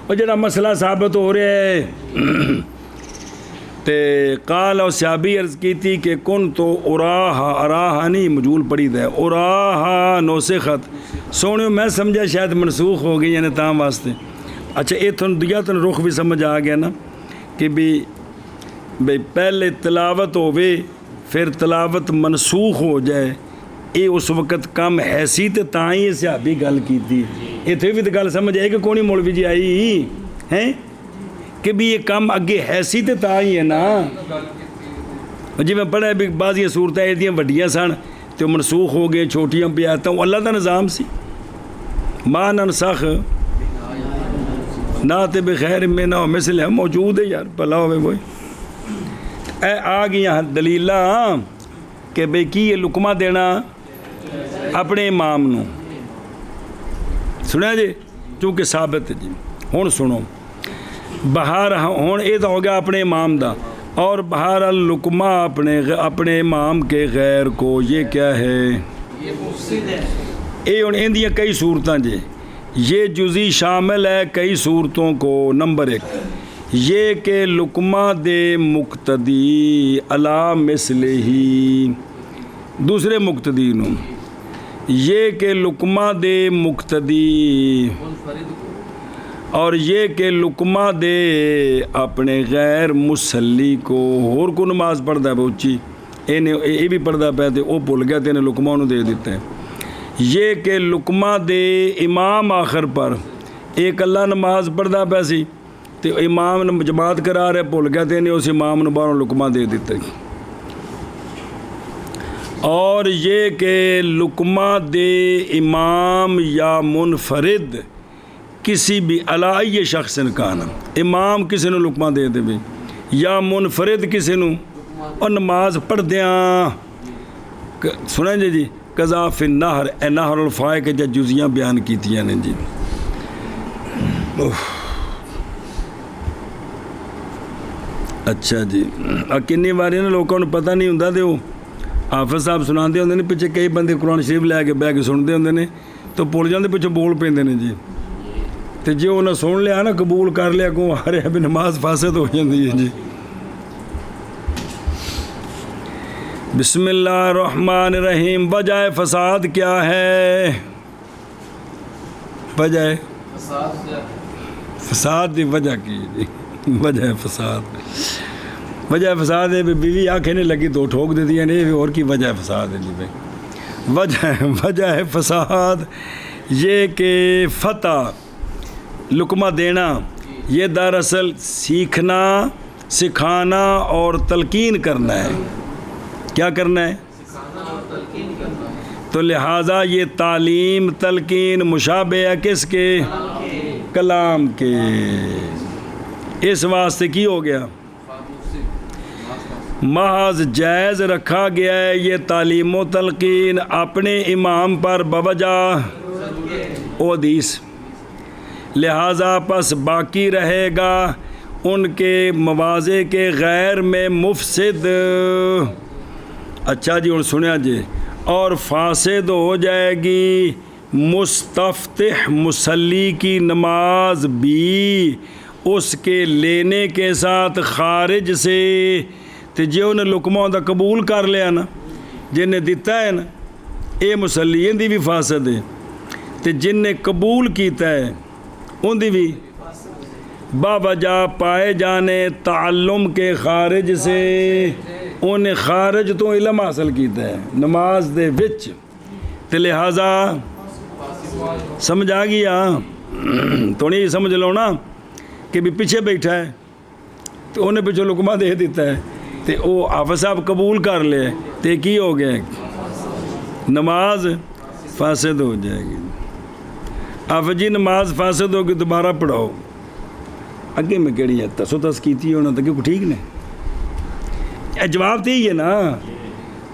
اور جڑا مسئلہ ثابت ہو رہا ہے تے قال اور صحابی عرض کی تھی کہ کن تو اراہا نہیں مجھول پڑی دے اراہا نوسخت سونے میں سمجھا شاید منسوخ ہو گئی یعنی تاں واسطے. اچھا یہ دیا تن رخ بھی سمجھ آ گیا نا کہ بھی پہلے تلاوت ہوئے پھر تلاوت منسوخ ہو جائے یہ اس وقت کم ایسی تے تاں ہی صحابی گل کی تھی. اتنے بھی تو گل سمجھ آئی کہ کونی مولوی جی آئی ہیں کہ بھی یہ کام اگے ایسی تے تاں ہی ہے نا. جی میں پڑھا بھی بعضی صورتیں ایدیاں وڈیاں سن تو منسوخ ہو گئے چھوٹیاں پہ آتا ہوں اللہ دا نظام سی ما ننسخ نات بخیر میں نہ مثل ہے موجود ہے یار بھلا ہوئے وہی اے آ گیا دلیلہ کہ بھئی کی یہ لقمہ دینا اپنے امام نو سنیا جی چونکہ ثابت ہے جی. ہوں سنو بہار ہوں یہ تو ہو گیا اپنے امام دا اور بہار القمہ اپنے امام کے غیر کو یہ کیا ہے یہ ہوں اندیاں کئی صورتاں جی، یہ جزی شامل ہے کئی صورتوں کو۔ نمبر 1 یہ کہ لقمہ دے مقتدی علی مثلہی، دوسرے مقتدی نو یہ کہ لقمہ دے مقتدی، اور یہ کہ لقمہ دے اپنے غیر مسلی کو، اور کو نماز پڑھتا ہے بہچی یہ بھی پڑھتا پہ تو وہ بھول گیا تو انہیں لقمہ انہوں دے دیتا ہے۔ یہ کہ لقمہ دے امام آخر پر ایک اللہ نماز پڑھتا پہ سی تو امام جماعت کرا رہے بھول گیا تو انہیں اس امام نے باہروں لقمہ دے دیتا ہے۔ اور یہ کہ لقمہ دے امام یا منفرد کسی بھی علائی شخص کانا، امام کسی نے لقمہ دے دے بھی یا منفرد کسی نے اور نماز پڑھ دیاں، سنیں جی قضا فی النہر، اے نہر الفائق کے جزیاں بیان کیتیاں نے جی۔ اچھا جی، کنی باری نا لوگوں نے پتہ نہیں ہوں تو وہ حافظ صاحب سناتے ہوندے نے، پیچھے کئی بندے قرآن شریف لے کے بہ کے سنتے ہوندے نے تو بھول جاندے پیچھے بول پیندے نے جی، تو جی انہیں سن لیا نا قبول کر لیا کو آ رہا بھی نماز فاسد ہو جاندی ہے جی۔ بسم اللہ الرحمن الرحیم۔ وجہ فساد کیا ہے؟ وجہ فساد دی وجہ کی جی، وجہ فساد، وجہ فساد ہے بیوی آنکھیں نہیں لگی تو ٹھوک دیتی ہے نہیں اور کی وجہ فساد ہے جی بھائی۔ وجہ فساد یہ کہ فتح لقمہ دینا یہ دراصل سیکھنا، سکھانا اور تلقین کرنا ہے۔ کیا کرنا ہے؟ تو لہٰذا یہ تعلیم تلقین مشابہ ہے کس کے؟ کلام کے۔ اس واسطے کی ہو گیا؟ محض جائز رکھا گیا ہے یہ تعلیم و تلقین اپنے امام پر بوجہ حدیث، لہٰذا پس باقی رہے گا ان کے مواضع کے غیر میں مفسد۔ اچھا جی اور سنیا جی، اور فاسد ہو جائے گی مستفتح مسلی کی نماز بھی اس کے لینے کے ساتھ خارج سے۔ تو جی انہیں لقمہ دا قبول کر لیا نا جن نے دیتا ہے نا اے مسلی دی بھی فاسد ہے، تو جن نے قبول کیتا ہے ان دی بھی باوجہ پائے جانے تعلم کے خارج سے، انہیں خارج تو علم حاصل کیتا ہے نماز دے وچ، تو لہٰذا سمجھ آ گیا تو نہیں سمجھ لو نا کہ بھی پیچھے بیٹھا ہے تو انہیں پیچھے لقمہ دے دیتا ہے تو وہ حافظ صاحب قبول کر لے تو کی ہو گیا نماز فاسد ہو جائے گی۔ حافظ جی نماز فاسد ہوگی دوبارہ پڑھاؤ، اگے میں کہڑی ہے تسو تس کیتی ہونا تو کیوں ٹھیک نے جواب تو ہی ہے نا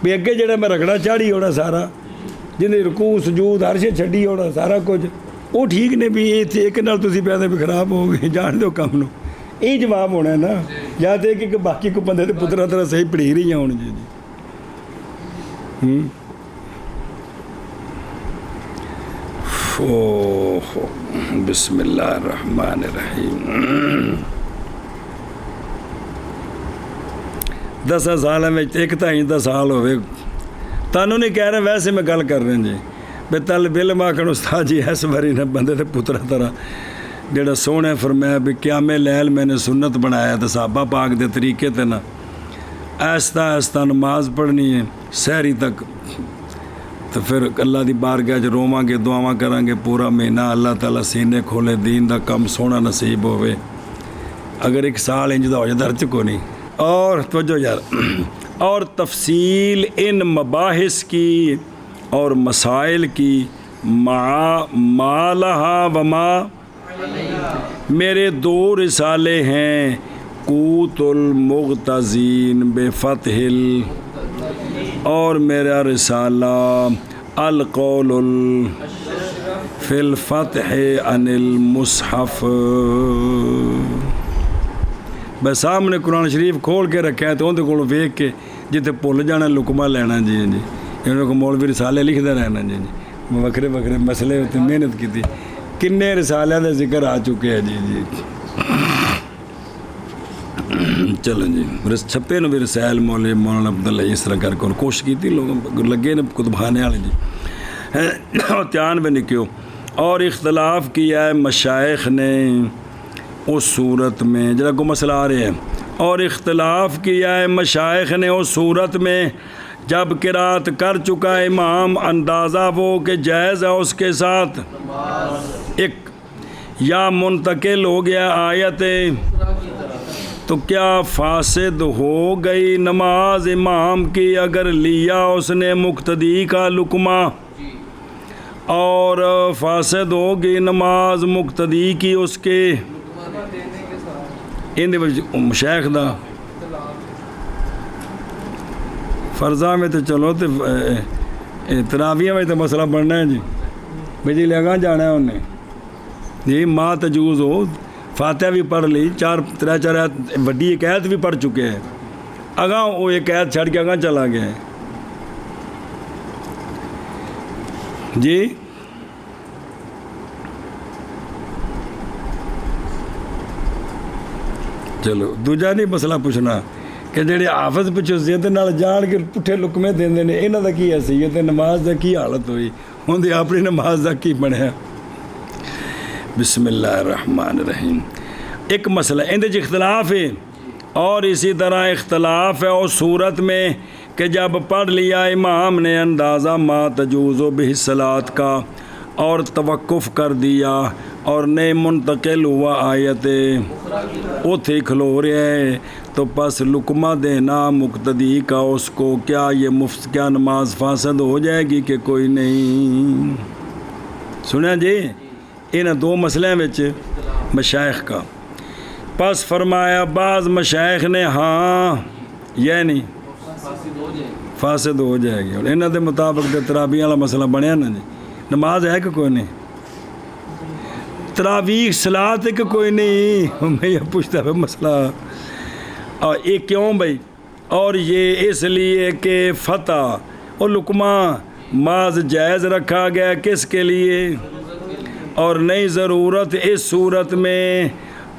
بھی اگے جڑا میں رگڑا چاڑی ہونا سارا جنہیں رکوع سجود ہر شے چھڈی ہونا سارا کچھ وہ ٹھیک نے بھی یہ ایک نال تسی پیادے بھی خراب ہو گئے جان دو کم نو، یہ جواب ہونا ہے نا، یا تو کہ باقی کو بندے پترا طرح صحیح پڑھی رہی ہیں ہوں جی۔ بسم اللہ الرحمن الرحیم۔ 10 سال میں ایک تائیں 10 سال ہوئے تانوں نہیں کہہ رہے ویسے میں گل کر رہے ہیں جی بے طالب علم آکھن استاد جی اس باری نے بندے تے پترا طرح جڑا سونے فرمایا بھی قیام لیل میں نے سنت بنایا تو صحابہ پاک دے طریقے تے نا آہستہ آہستہ نماز پڑھنی ہے سحری تک، تو پھر اللہ دی بارگاہ چ رواں گے دعاواں کریں گے پورا مہینہ اللہ تعالیٰ سینے کھولے دین دا کم سونا نصیب ہوئے، اگر ایک سال انج دا ہو جائے درج کو نہیں۔ اور توجہ یار، اور تفصیل ان مباحث کی اور مسائل کی ما لہا وما میرے 2 رسالے ہیں، قوت المغتزین بفتح اور میرا رسالہ القول فی الفتح عن المصحف۔ بس سامنے قرآن شریف کھول کے رکھا ہے تو اندر کو ویک کے جتے بھول جانا لقمہ لینا جی جی انہوں کو مولوی رسالے لکھتے رہنا جی جی وکھرے وکھرے مسئلے ہوتے محنت کی تھی کنے رسالے کا ذکر آ چکے ہیں جی چلو جی چھپے نو بھی رسائل مولانا عبداللہ اس طرح کر کے کوشش کی تھی لوگ لگے نے کتبخانے والے جی دھیان بھی نکیو اور اختلاف کیا ہے مشائخ نے اس صورت میں جرا کو مسئلہ آ رہے ہیں اور اختلاف کیا ہے مشائخ نے اس صورت میں جب قرات کر چکا ہے امام اندازہ وہ کہ جائز ہے اس کے ساتھ ایک یا منتقل ہو گیا آیت تو کیا فاسد ہو گئی نماز امام کی اگر لیا اس نے مقتدی کا لقمہ اور فاسد ہوگی نماز مقتدی کی اس کے شیخ دا فرضہ میں تو چلو تو تراویہ میں تو مسئلہ بننا ہے جی بھائی جی لگا جانا ہے انہیں جی ماں تجوز ہو فاتحہ بھی پڑھ لی چار وڈی ایک آیت بھی پڑھ چکے ہیں اگاں وہ ایک آیت چھڑ کے اگاں چلا گیا ہے جی چلو دوجا نہیں مسئلہ پوچھنا کہ جڑے حافظ پچھو زیادہ نال جان کے پٹھے لکمے دیندے نے انہاں دا کی حیثیت ہے نماز دا کی حالت ہوئی ہوں دی اپنی نماز دا کی بنیا بسم اللہ الرحمن الرحیم ایک مسئلہ اندر اختلاف ہے اور اسی طرح اختلاف ہے اس صورت میں کہ جب پڑھ لیا امام نے اندازہ ما تجوز بہ الصلاۃ کا اور توقف کر دیا اور نئے منتقل ہوا آیت اوتھے کھلو رہے ہیں تو پس لقمہ دینا مقتدی کا اس کو کیا یہ مفت کیا نماز فاسد ہو جائے گی کہ کوئی نہیں سنیا جی ان دو مسئلے وچ مشائخ کا پس فرمایا بعض مشائخ نے ہاں یعنی فاسد ہو جائے گی اور انہوں دے مطابق تے تراویح والا مسئلہ بنیا نا جی نماز ہے کہ کوئی نہیں تراویح صلاۃ ہے کہ کوئی نہیں میں یہ پوچھتا ہے مسئلہ اور یہ کیوں بھائی اور یہ اس لیے کہ فتح اور لقمہ ماز جائز رکھا گیا کس کے لیے اور نئی ضرورت اس صورت میں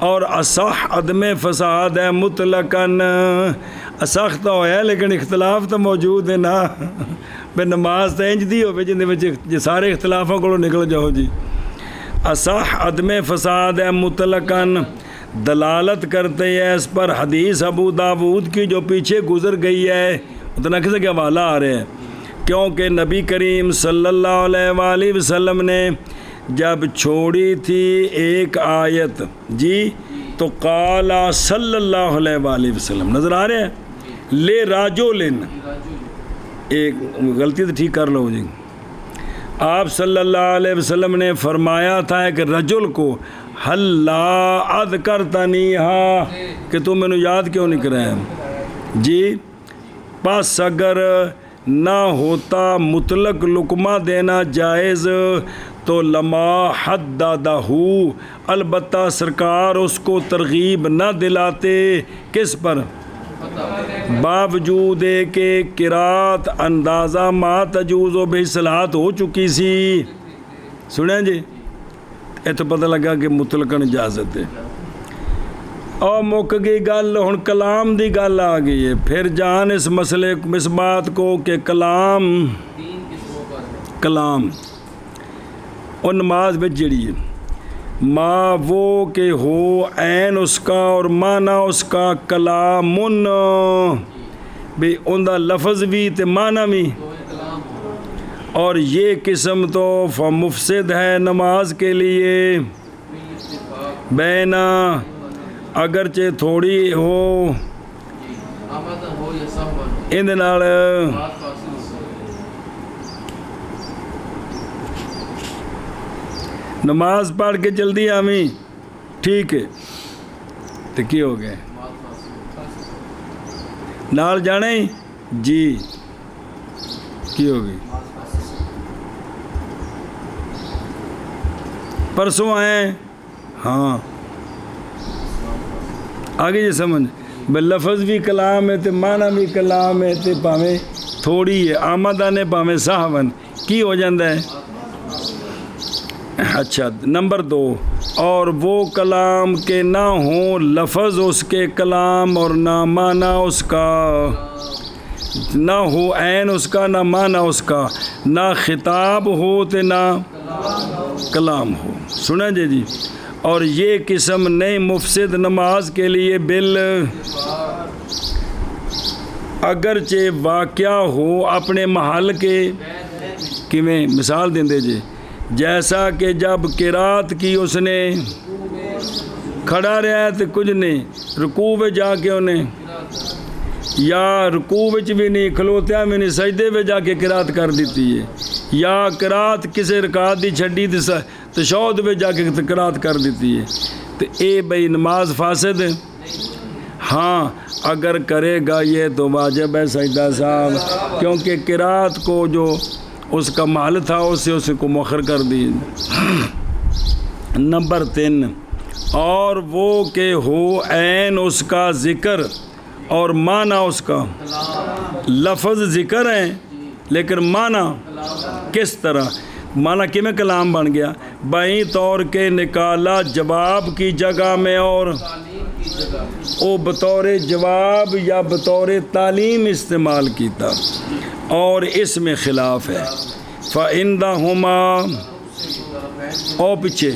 اور اصح عدم فساد ہے مطلقاً اصح تو ہے لیکن اختلاف تو موجود ہے نا بے نماز تو انج دی ہوئے جن سارے اختلافوں کو نکل جاؤ جی اصح عدم فساد ہے مطلقاً دلالت کرتے ہیں اس پر حدیث ابو داود کی جو پیچھے گزر گئی ہے اتنا کسی کے حوالہ آ رہے ہیں کیونکہ نبی کریم صلی اللہ علیہ وآلہ وسلم نے جب چھوڑی تھی ایک آیت جی تو قال صلی اللہ علیہ وآلہ وسلم نظر آ رہے ہیں لے راجولن ایک غلطی تو ٹھیک کر لو جی آپ صلی اللہ علیہ وسلم نے فرمایا تھا ایک رجل کو حل لا اذکرتنیہا کہ تم میں نے یاد کیوں نہیں کرا ہے جی پس اگر نہ ہوتا مطلق لقمہ دینا جائز تو لما حددہ البتہ سرکار اس کو ترغیب نہ دلاتے کس پر باوجود کہ قرات اندازہ ما تجوز و بہ الصلاۃ ہو چکی سی سنیں جی یہ تو پتہ لگا کہ مطلقاً اجازت ہے اور مک گئی گل ہن کلام دی گل آ گئی ہے پھر جان اس مسئلے اس بات کو کہ کلام اور نماز میں جڑی ہے ما وہ کہ ہو عین اس کا اور معنی اس کا کلامن بھی ان دا لفظ بھی تے معنی بھی اور یہ قسم تو مفسد ہے نماز کے لیے بینا اگرچہ تھوڑی ہو ان نال نماز پڑھ کے جلدی آویں ٹھیک ہے تو کی ہو گئے نال جانے جی کی ہو گئی پرسوں آئے ہاں آگے یہ سمجھ بے لفظ بھی کلام ہے تے معنی بھی کلام ہے تے پاویں تھوڑی ہے آمدہ نے پاویں صاحبن کی ہو جاندہ ہے اچھا نمبر 2، اور وہ کلام کے نہ ہوں لفظ اس کے کلام اور نہ معنی اس کا، نہ ہو عین اس کا نہ معنی اس کا، نہ خطاب ہو تے نہ کلام ہو۔ سنیں جی اور یہ قسم نہیں مفسد نماز کے لیے اگرچہ واقعہ ہو اپنے محل کے، کیویں مثال دیں دے جی، جیسا کہ جب قرات کی اس نے کھڑا رہا ہے تو کچھ نہیں، رکوع میں جا کے انہیں یا رکوع وچ بھی نہیں، کھلوتیا بھی نہیں، سجدے میں جا کے قرات کر دیتی ہے، یا قرات کسی رکعت دی چھڈی تشہد میں جا کے قرات کر دیتی ہے، تو اے بھئی نماز فاسد ہے؟ ہاں اگر کرے گا یہ تو واجب ہے سجدہ صاحب، کیونکہ قرات کو جو اس کا محل تھا اسے کو مؤخر کر دی۔ نمبر 3، اور وہ کہ ہو عین اس کا ذکر اور معنی اس کا، لفظ ذکر ہیں لیکن معنی کس طرح، معنی کہ میں کلام بن گیا، بائیں طور کے نکالا جواب کی جگہ میں، اور او بطور جواب یا بطور تعلیم استعمال کیتا، اور اس میں خلاف ہے۔ فَإِنْدَهُمَا او پیچھے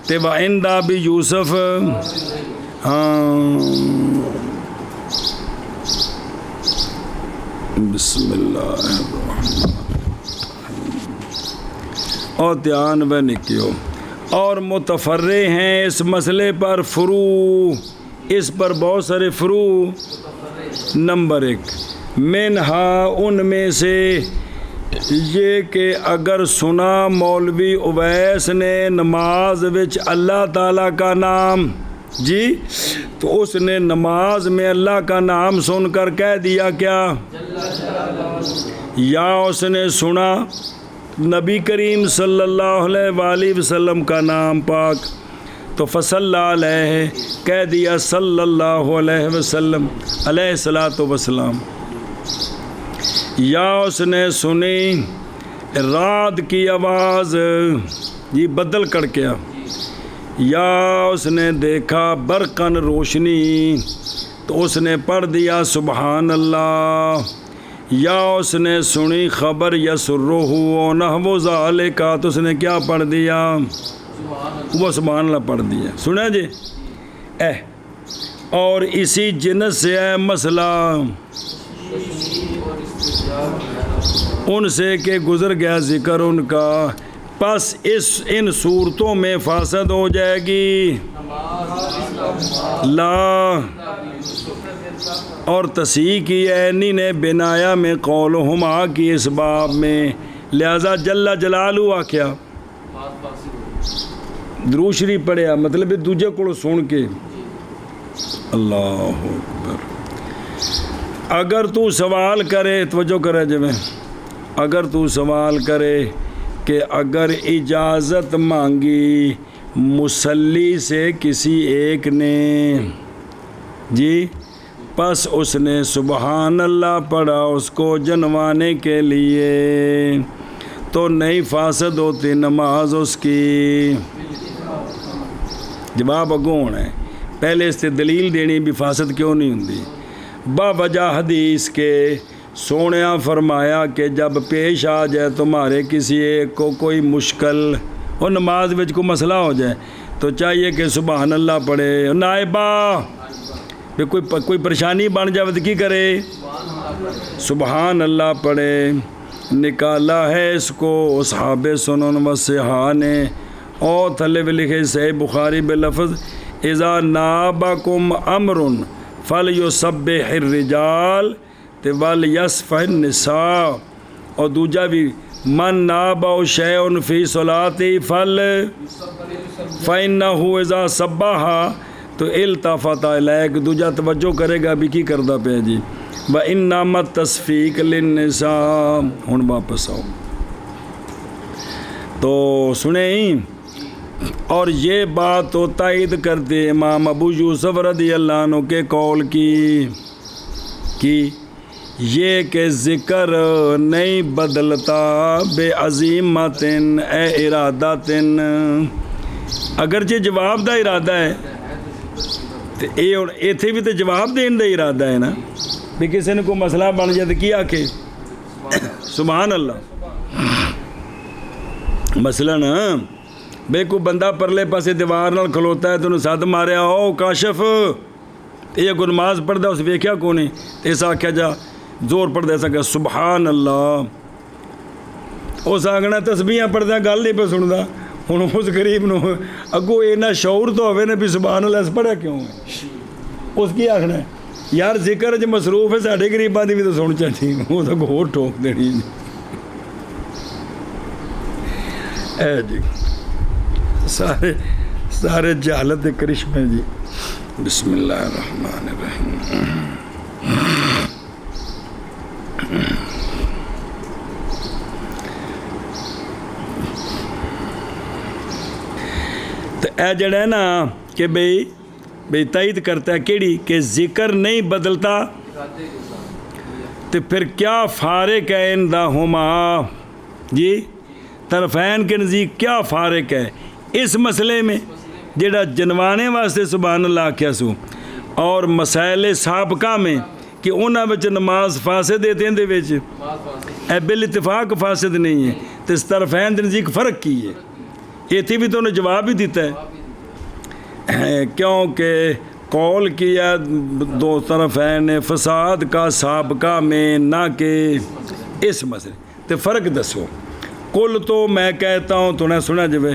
تے وَإِنْدَ بھی یوسف، بسم اللہ الرحمن اور دھیان و نکیو، اور متفرع ہیں اس مسئلے پر فروع، اس پر بہت سارے فروع۔ نمبر 1، منہا ان میں سے یہ کہ اگر سنا مولوی اویس نے نماز وچ اللہ تعالیٰ کا نام، جی تو اس نے نماز میں اللہ کا نام سن کر کہہ دیا کیا، یا اس نے سنا نبی کریم صلی اللہ علیہ وآلہ وسلم کا نام پاک تو فصلی علیہ کہہ دیا صلی اللہ علیہ وسلم علیہ الصلاۃ والسلام، یا اس نے سنی رعد کی آواز، یہ بدل کڑکیا، یا اس نے دیکھا برقن روشنی تو اس نے پڑھ دیا سبحان اللہ، یا اس نے سنی خبر یسرہ و نحو ذالک تو اس نے کیا پڑھ دیا، وہ سبحان اللہ پڑھ دیا۔ سنا جی اور اسی جنس سے ہے مسئلہ ان سے کہ گزر گیا ذکر ان کا، پس ان صورتوں میں فاسد ہو جائے گی لا، اور تصحیح کی عینی نے بنایا میں قولہما کی اس باب میں، لہذا جل جلالہ آکھیا درود شریف پڑھیا، مطلب دوجے کو سن کے اللہ اکبر۔ اگر تو سوال کرے، توجہ کرے جب اگر تو سوال کرے کہ اگر اجازت مانگی مصلی سے کسی ایک نے، جی پس اس نے سبحان اللہ پڑھا اس کو جنوانے کے لیے، تو نہیں فاسد ہوتی نماز اس کی۔ جواب اگوں ہے، پہلے اس سے دلیل دینی بھی فاسد کیوں نہیں ہوندی، با وجہ حدیث کے سونیا فرمایا کہ جب پیش آ جائے تمہارے کسی ایک کو کوئی مشکل اور نماز وچ کو مسئلہ ہو جائے تو چاہیے کہ سبحان اللہ پڑھے، نائبہ کوئی پریشانی بن جائے تو کی کرے، سبحان اللہ پڑھے۔ نکالا ہے اس کو اصحاب سنن و صحاح نے، اور تھلے بھی لکھے صحیح بخاری بلفظ اذا نابکم امر فلیسبح الرجال ولیسفح النساء، اور دوجا بھی من نابہ شیء فی صلاتی فإنہ اذا سبح تو التفت الیک، دوجا توجہ کرے گا بھی کی کردہ پہ جی، وإنما التصفیق للنساء۔ ہن واپس آؤ تو سنیں، اور یہ بات تو تائید کرتے امام ابو یوسف رضی اللہ عنہ کے قول کی یہ کہ ذکر نہیں بدلتا بے عظیمتن اے ارادتن، اگرچہ جواب دا ارادہ ہے تو یہ ہوں اتنے بھی تو جواب دین دا ارادہ ہے نا، بھی کسی نے کوئی مسئلہ بن جائے تو کی آکھے سبحان اللہ۔ مثلاً بے کوئی بندہ پرلے پاسے دیوار نال کھلوتا ہے تو انہوں ساتھ ماریا او کاشف یہ کوئی نماز پڑھتا اس ویکھیا کونے تو اس آکھیا جا زور پڑھتا ایسا کہ سبحان اللہ، اس آگنا تسبیحاں پڑھتا گل نہیں پہ سنتا، ہوں اس غریب نو اگوں اینا شعور تو ہوئے نے بھی سبحان اللہ اس پڑھا کیوں ہے، اس کی آخنا ہے یار ذکر جو مصروف ہے ساڑھے غریباں دی بھی تو سن چاہتی وہ تو گھور ٹھوک دینی اے جی سارے جہالت کے کرشمے جی۔ بسم اللہ الرحمن الرحیم۔ تو اے جڑا ہے نا کہ بھئی تائید کرتا ہے کیڑی کہ ذکر نہیں بدلتا تو پھر کیا فارق ہے ان دا ہما جی طرفین کے نزدیک کیا فارق ہے اس مسئلے میں جڑا جنوانے واسطے سبحان اللہ کیا سو اور مسائل سابقہ میں کہ انہاں وچ نماز فاسد ہے دین دے وچ اے بال اتفاق فاسد نہیں ہے تو اس طرفین دے نزدیک فرق کی ہے، یہ بھی تو انہیں جواب ہی دیتا ہے کیونکہ قول کیا دو طرفین نے فساد کا سابقہ میں نہ کہ اس مسئلے تو فرق دسو۔ کل تو میں کہتا ہوں تو نے سنا جب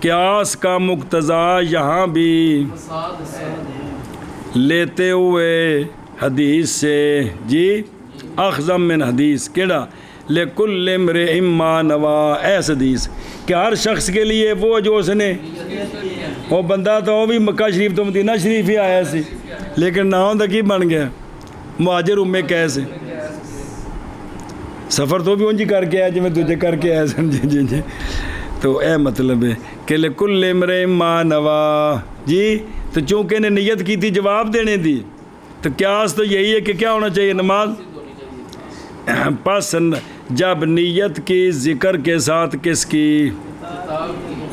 قیاس کا مقتضا یہاں بھی لیتے ہوئے حدیث سے جی اخذم من حدیث کیڑا لکل امرئ ما نوا، ایس حدیث کہ ہر شخص کے لیے وہ جو اس نے وہ بندہ تو وہ بھی مکہ شریف تو مدینہ شریف ہی آیا سی لیکن نام دا کی بن گیا مہاجر امے کیسے سفر تو بھی انجی کر کے آیا جی میں تجھے کر کے آیا سن جی تو اے مطلب ہے کہ لکل امرئ ما نوا جی تو چونکہ نے نیت کی تھی جواب دینے دی تو قیاس تو یہی ہے کہ کیا ہونا چاہیے نماز پس جب نیت کی ذکر کے ساتھ کس کی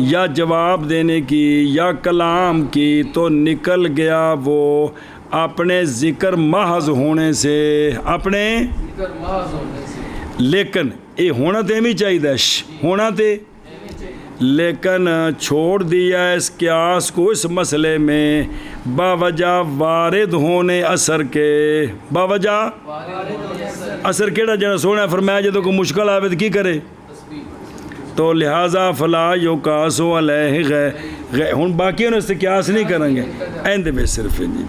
یا جواب دینے کی یا کلام کی تو نکل گیا وہ اپنے ذکر محض ہونے سے اپنے لیکن یہ ہونا تو بھی چاہیے ہونا تو لیکن چھوڑ دیا اس قیاس کو اس مسئلے میں باوجہ وارد ہونے اثر کے باوجہ اثر کیڑا جنا سونا فرمایا جدو کوئی مشکل آوے تو کی کرے تو لہٰذا فلا یقاسو علیہ ہن باقی انہوں سے قیاس نہیں کریں گے ایندے بے صرف جی۔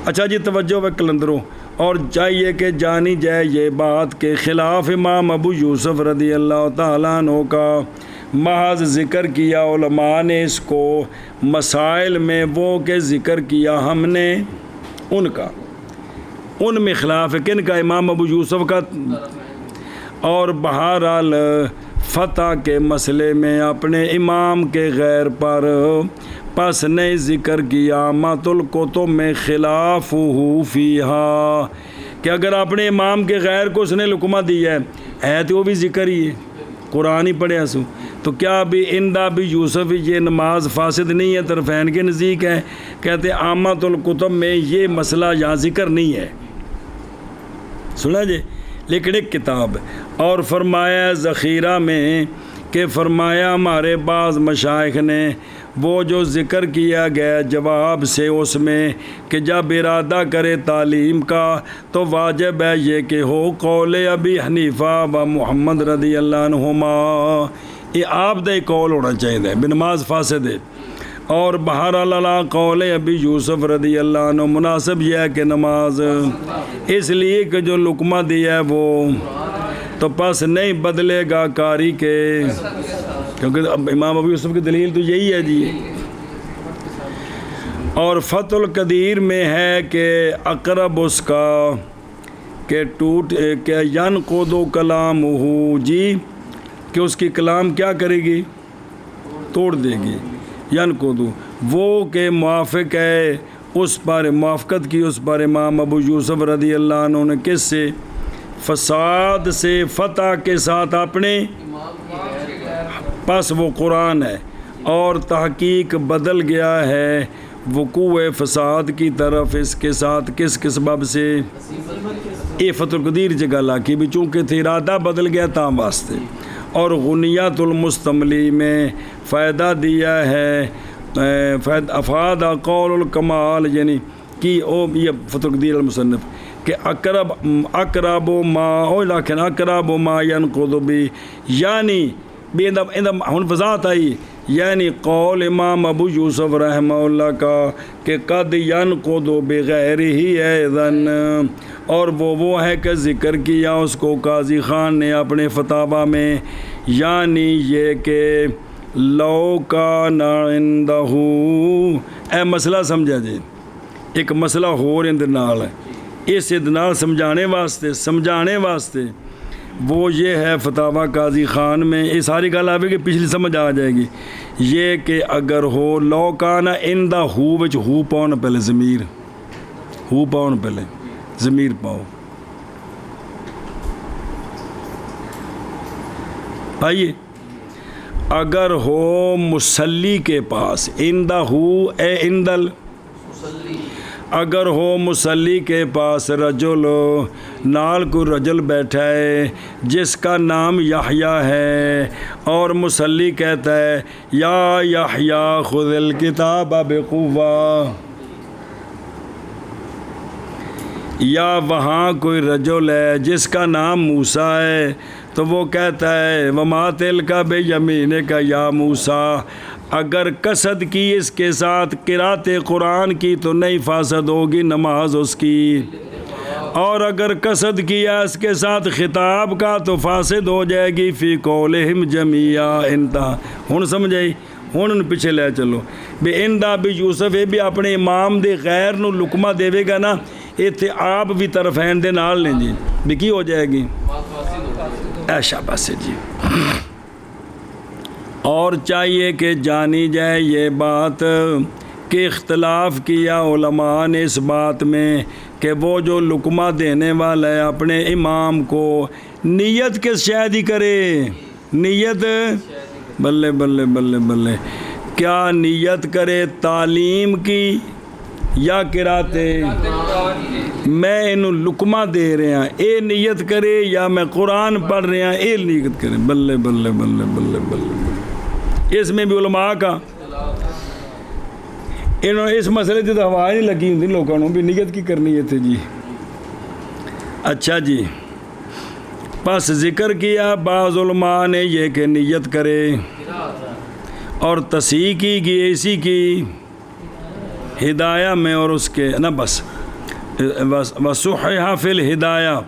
اچھا جی توجہ و کلندروں اور چاہیے کہ جانی جائے یہ بات کے خلاف امام ابو یوسف رضی اللہ تعالیٰ عنہ کا محض ذکر کیا علماء نے اس کو مسائل میں وہ کہ ذکر کیا ہم نے ان کا ان میں خلاف ہے کن کا امام ابو یوسف کا اور بہرحال فتح کے مسئلے میں اپنے امام کے غیر پر پس نے ذکر کیا مات الکتب میں خلاف ہو فیہا کہ اگر اپنے امام کے غیر کو اس نے لکمہ دیا ہے تو وہ بھی ذکر ہی ہے قرآن ہی پڑھے سو تو کیا بھی اندہ بھی یوسف یہ نماز فاسد نہیں ہے طرفین کے نزدیک ہے کہتے عامت الکتب میں یہ مسئلہ یہاں ذکر نہیں ہے سنا جی لیکن ایک کتاب اور فرمایا ذخیرہ میں کہ فرمایا ہمارے بعض مشائخ نے وہ جو ذکر کیا گیا جواب سے اس میں کہ جب ارادہ کرے تعلیم کا تو واجب ہے یہ کہ ہو قول ابی حنیفہ و محمد رضی اللہ عنہما یہ آپ دے قول ہونا چاہیے بنماز فاسد ہے اور بہرحال قول ابی یوسف رضی اللہ عنہ مناسب یہ ہے کہ نماز اس لیے کہ جو لقمہ دیا ہے وہ تو پس نہیں بدلے گا کاری کے کیونکہ امام ابو یوسف کی دلیل تو یہی ہے جی۔ اور فتح القدیر میں ہے کہ اقرب اس کا کہ ٹوٹ کہ ینقض کلامہ جی کہ اس کی کلام کیا کرے گی توڑ دے گی ینقض وہ کہ موافق ہے اس پر موافقت کی اس پر امام ابو یوسف رضی اللہ عنہ نے کس سے فساد سے فتح کے ساتھ اپنے امام کی غیر پس وہ قرآن ہے، اور تحقیق بدل گیا ہے وقوع فساد کی طرف اس کے ساتھ کس سبب سے؟ یہ فتح القدیر جگہ لاکی بھی چونکہ تھے ارادہ بدل گیا تاں واسطے، اور غنیت المستملی میں فائدہ دیا ہے افاد قول الکمال، یعنی کہ یہ فتح القدیر المصنف کہ اقرب ما ینقض بھی، یعنی ہن وضاحت آئی، یعنی قول امام ابو یوسف رحمہ اللہ کا کہ قد ینقض بغیر ہی ایذن، اور وہ ہے کہ ذکر کیا اس کو قاضی خان نے اپنے فتاوی میں، یعنی یہ کہ لو کان عندہ، اے مسئلہ سمجھا جی، ایک مسئلہ ہو رہے نال ہے، اس نال سمجھانے واسطے وہ یہ ہے فتاوی قاضی خان میں، یہ ساری گل آئے گی پچھلی سمجھ آ جائے گی، یہ کہ اگر ہو لو کانا اندہ ہو وچ ہو پاؤ نا پہلے ضمیر، ہو پاؤ نا پہلے ضمیر پاؤ، آئیے اگر ہو مسلی کے پاس اندہ ہو اے اندل، اگر ہو مسلی کے پاس رجل، نال کو رجل بیٹھا ہے جس کا نام یحییٰ ہے، اور مسلی کہتا ہے یا یحییٰ خذ الکتاب بقوہ، یا وہاں کوئی رجل ہے جس کا نام موسیٰ ہے تو وہ کہتا ہے وما تلک بیمینک یا موسیٰ، اگر قصد کی اس کے ساتھ قرات قرآن کی تو نہیں فاسد ہوگی نماز اس کی، اور اگر قصد کیا اس کے ساتھ خطاب کا تو فاسد ہو جائے گی فی قولہم جمیعا انتہا۔ ہن سمجھائی، ہن پیچھے لے چلو بے اندہ بھی یوسف یہ بھی اپنے امام دے غیر نو لقمہ دے گا نا، اتنے آپ بھی طرفین دے نال لیں جی بھی کی ہو جائے گی ایشا بس جی۔ اور چاہیے کہ جانی جائے یہ بات کہ اختلاف کیا علماء نے اس بات میں کہ وہ جو لقمہ دینے والا ہے اپنے امام کو نیت کس شاید ہی کرے، نیت بلے بلے بلے بلے، کیا نیت کرے تعلیم کی یا قراتے؟ میں انہوں لقمہ دے رہا ہوں اے نیت کرے، یا میں قرآن پڑھ رہا ہوں اے نیت کرے، بلے بلے بلے بلے بلے۔ اس میں بھی علماء کا انہوں نے اس مسئلے سے تو ہوا نہیں لگی ہوں لوگوں نے بھی نیت کی کرنی ہے تھی جی۔ اچھا جی، پس ذکر کیا بعض علماء نے یہ کہ نیت کرے، اور تصحیح کی گئی ایسی کی ہدایہ میں اور اس کے نا بس وصححہ فی الہدایہ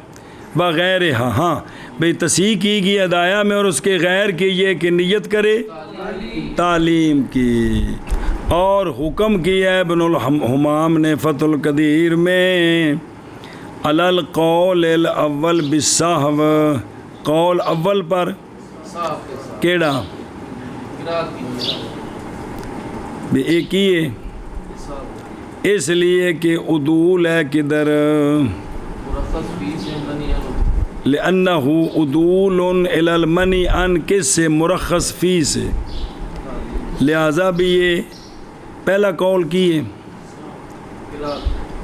وغیرہ، ہاں بھئی تصحیح کی گئی ہدایہ میں اور اس کے غیر کی یہ کہ نیت کرے تعلیم کی، اور حکم کیا ہے ابن الحمام نے فتح القدیر میں علی القول الاول بالصحو، قول اول پر کیڑا بھی ایک ہی ہے، اس لیے کہ عدول ہے کدھر لأنہ عدول الی المنی ان کس سے مرخص فی سے، لہذا بھی یہ پہلا قول کی ہے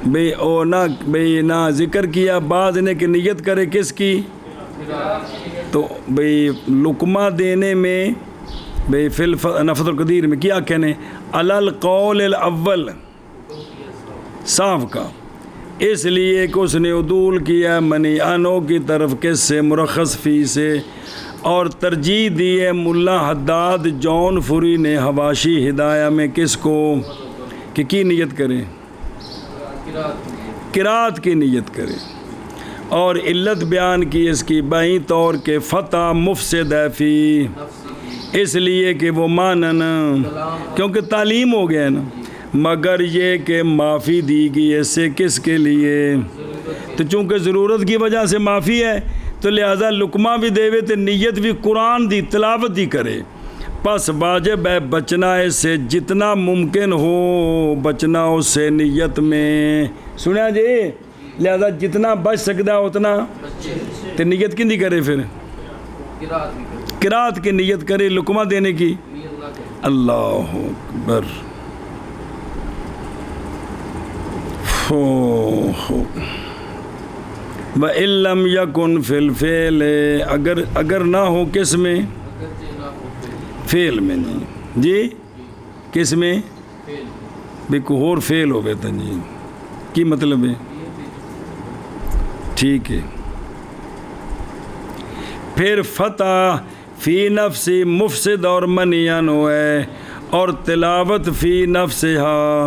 بے او نہ ذکر کیا بعض نے کہ نیت کرے کس کی، تو بھئی لقمہ دینے میں بھئی فی فتح القدیر میں کیا کہنے علی القول الاول صاف کا، اس لیے کہ اس نے عدول کیا منی انو کی طرف کس سے مرخص فی سے، اور ترجیح دی ہے ملا حداد جون فری نے حواشی ہدایہ میں کس کو کہ کی نیت کرے، قرات کی نیت کرے، اور علت بیان کی اس کی بائیں طور کے فتح مفسد ہے فی، اس لیے کہ وہ مانن کیونکہ تعلیم ہو گیا نا، مگر یہ کہ معافی دی گئی اس سے کس کے لیے، تو چونکہ ضرورت کی وجہ سے معافی ہے تو لہذا لقمہ بھی دے تو نیت بھی قرآن دی تلاوت ہی کرے، پس واجب ہے بچنا اس سے جتنا ممکن ہو، بچنا اس سے نیت میں، سنیا جی لہذا جتنا بچ سکتا ہے اتنا تو نیت کندی کرے پھر قرات کی نیت کرے لقمہ دینے کی اللہ اکبر وَإِن لَّمْ يَكُنْ فِي الْفِعْلِ اگر نہ ہو کس میں فعل میں نہیں جی کس میں بھی کوئی اور فعل ہو بیتا جی کی مطلب ہے ٹھیک ہے پھر فتح فی نفس مفسد اور منیان ہوئے اور تلاوت فی نفسہا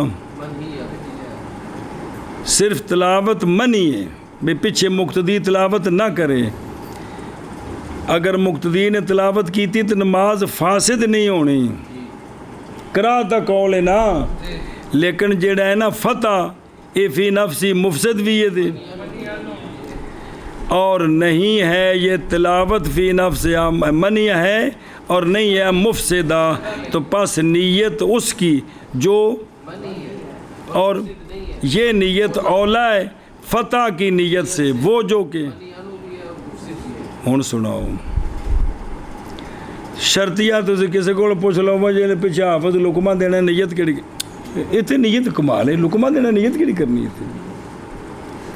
صرف تلاوت منی ہے بھی پیچھے مقتدی تلاوت نہ کرے اگر مقتدی نے تلاوت کی تھی تو نماز فاسد نہیں ہونی قرات قول ہے نا لیکن جڑا ہے نا فتح اے فی نفسی مفسد بھی ہے اور نہیں ہے یہ تلاوت فی نفس منی ہے اور نہیں ہے مفسدہ تو پس نیت اس کی جو اور یہ نیت اولا ہے فتح کی نیت سے وہ جو کہ ہوں سناؤ شرطیہ تو کسی کو پوچھ لو جی پیچھے حافظ لقمہ دینا نیت کیڑی اتنے نیت کمال ہے لقمہ دینا نیت کیڑی کرنی ہے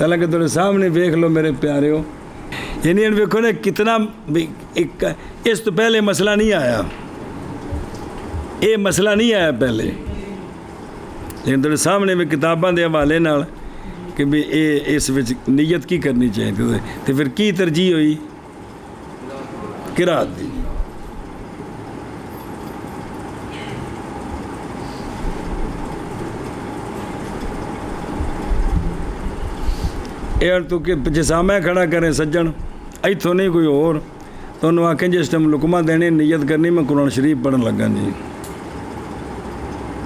حالانکہ تھوڑے سامنے دیکھ لو میرے پیارے ہو یعنی دیکھو نا کتنا اس تو پہلے مسئلہ نہیں آیا یہ مسئلہ نہیں آیا پہلے لیکن تھوڑے سامنے میں کتاباں دے حوالے نال کہ بھی اس وچ نیت کی کرنی چاہیے تو پھر کی ترجیح ہوئی قرات دی تو کہ جسامہ کھڑا کریں سجن ایتھوں نہیں کوئی اور تو انہوں آکھیں جس ٹائم لقمہ دینے نیت کرنی میں قرآن شریف پڑھن لگا جی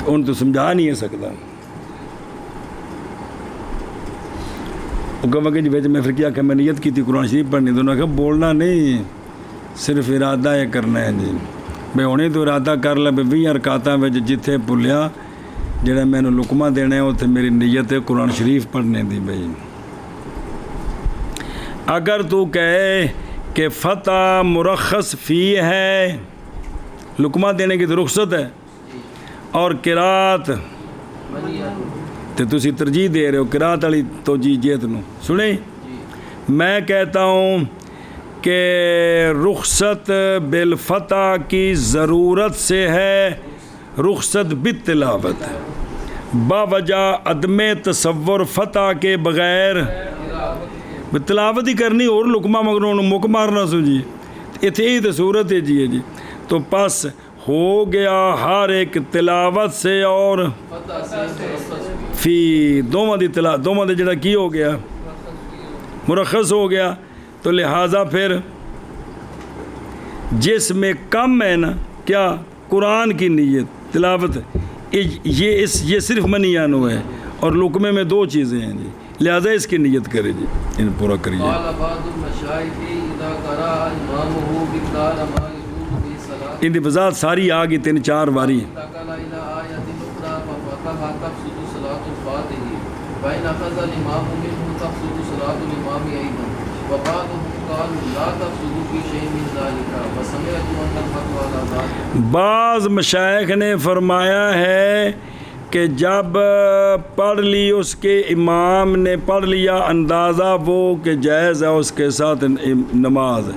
ان تو سمجھا نہیں ہے سکتا وہ کہا جی بھائی میں پھر کیا کہ میں نیت کی تھی قرآن شریف پڑھنی تو انہوں نے کہا بولنا نہیں صرف ارادہ یہ کرنا ہے جی بھائی انہیں تو ارادہ کر لے بھی 20 رکعتاں وچ جتھے بھولیا جڑا میں نے لقمہ دینا ہے اتنے میری نیت ہے قرآن شریف پڑھنے دی بھائی اگر تو کہے کہ فتح مرخص فی ہے لقمہ دینے کی تو رخصت ہے اور قرات تو تسی ترجیح دے رہے ہو قرات والی تو جیت نو سنیں میں کہتا ہوں کہ رخصت بالفتح کی ضرورت سے ہے رخصت بالتلاوت باوجہ عدم تصور فتح کے بغیر تلاوت ہی کرنی اور لقمہ مگروں مک مارنا سو جی اتنے ہی تو صورت ہے جی تو پس ہو گیا ہر ایک تلاوت سے اور فی دونوں دے جڑا کی ہو گیا مرخص ہو گیا تو لہٰذا پھر جس میں کم ہے نا کیا قرآن کی نیت تلاوت یہ صرف منیانو ہے اور لقمے میں 2 چیزیں ہیں جی لہذا اس کی نیت کرے جی ان پورا کریے ان کی وضاحت ساری آ گئی 3-4 باری بعض مشائخ نے فرمایا ہے کہ جب پڑھ لی اس کے امام نے پڑھ لیا اندازہ وہ کہ جائز ہے اس کے ساتھ نماز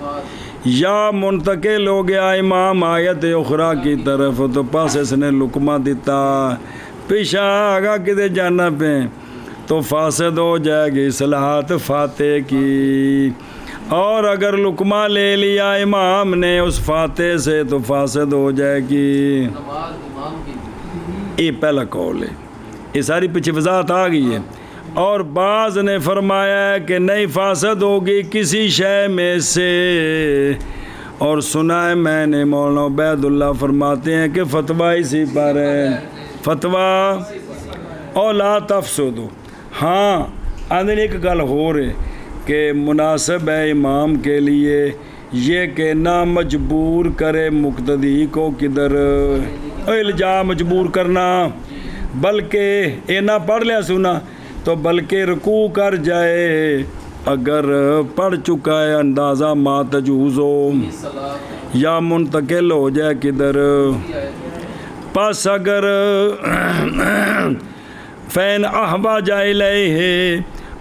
یا منتقل ہو گیا امام آیت اخرى کی طرف تو پاس اس نے لقمہ دیتا پیشہ آگا کدے جانا پہ تو فاسد ہو جائے گی صلاحات فاتح کی اور اگر لقمہ لے لیا امام نے اس فاتح سے تو فاسد ہو جائے گی یہ پہلا قول ہے یہ ساری پیچھے وضاحت آ گئی ہے اور بعض نے فرمایا ہے کہ نہیں فاسد ہوگی کسی شے میں سے اور سنا ہے میں نے مولانا عبید اللہ فرماتے ہیں کہ فتویٰ اسی پر ہے فتویٰ اور لا تفسدو ہاں اندر ایک گل ہو رہے کہ مناسب ہے امام کے لیے یہ کہ نہ مجبور کرے مقتدی کو کدھر الجا مجبور کرنا بلکہ اے نہ پڑھ لیا سنا تو بلکہ رکوع کر جائے اگر پڑھ چکا ہے اندازہ ما تجوز ہو یا منتقل ہو جائے کدھر. پس اگر فین احوج الیہ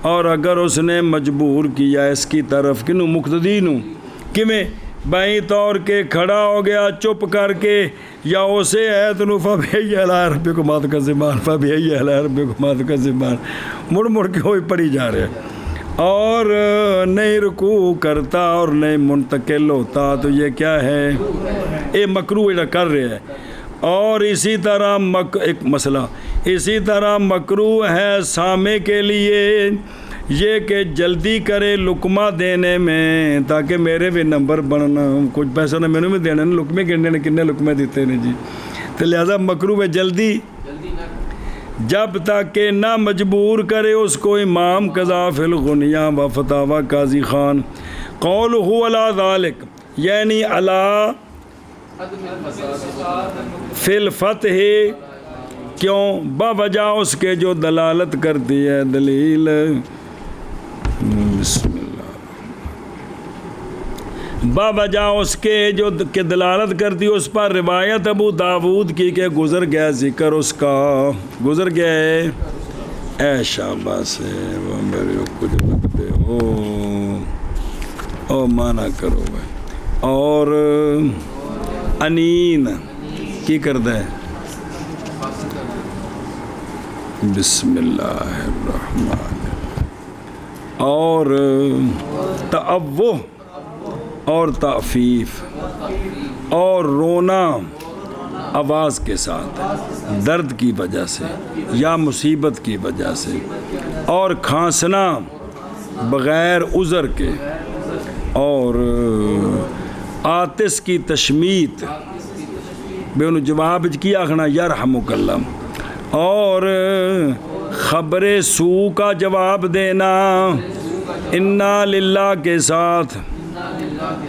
اور اگر اس نے مجبور کیا اس کی طرف کنو مقتدی نو کمیں بائیں طور کے کھڑا ہو گیا چپ کر کے یا اسے ہے تو فبأي آلاء ربكما تكذبان فبأي آلاء ربكما تكذبان مڑ مڑ کے ہوئی پڑھی جا رہے اور نہیں رکوع کرتا اور نہیں منتقل ہوتا تو یہ کیا ہے یہ مکروہ کر رہے ہیں. اور اسی طرح ایک مسئلہ اسی طرح مکروہ ہے سامع کے لیے یہ کہ جلدی کرے لقمہ دینے میں تاکہ میرے بھی نمبر بننا کچھ پیسہ نہ میں نے بھی دینا لقمے گننے نے کنے لقمے دیتے ہیں جی تو لہذا مکروہ ہے جلدی جب تک کہ نہ مجبور کرے اس کو امام قضا فی الغنیہ و فتاوی قاضی خان قولہ علی ذالک یعنی علی فی الفتح کیوں بوجہ اس کے جو دلالت کرتی ہے دلیل بسم اللہ بوجہ اس کے جو کہ دلالت کرتی ہے اس پر روایت ابو داود کی کہ گزر گیا ذکر اس کا گزر گیا ہے اے شاباش ہے وہ میرے کچھ لگتے او مانا کرو گے اور انین کی کرتا ہے بسم اللہ الرحمن اور تأوہ اور تعفیف اور رونا آواز کے ساتھ درد کی وجہ سے یا مصیبت کی وجہ سے اور کھانسنا بغیر عذر کے اور آتش کی تشمیت بے انہوں جواب کی آخنا یرحمک اللہ اور خبر سو کا جواب دینا انا للہ کے ساتھ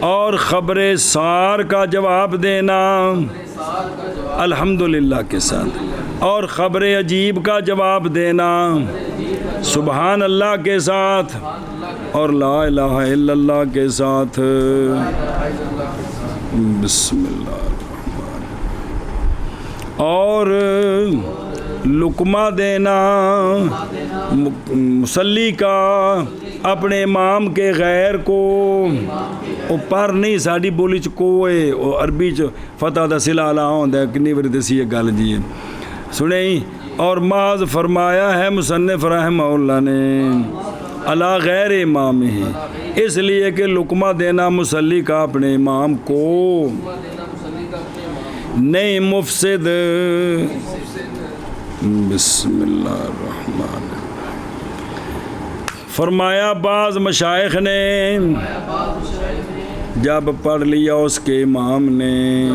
اور خبر سار کا جواب دینا الحمدللہ کے ساتھ اور خبر عجیب کا جواب دینا سبحان اللہ کے ساتھ اور لا الہ الا اللہ کے ساتھ بسم اللہ الرحمن اور لقمہ دینا مصلی کا اپنے امام کے غیر کو او پر نہیں ساڑی بولی چ کوئے او عربی چ فتح دا سلا علا ہوندہ کنی وری دسی یہ گل جی سنیں اور معاذ فرمایا ہے مصنف رحمہ اللہ نے علا غیر امام ہی اس لیے کہ لقمہ دینا مصلی کا اپنے امام کو نہیں مفسد بسم اللہ الرحمن فرمایا بعض مشائخ نے جب پڑھ لیا اس کے امام نے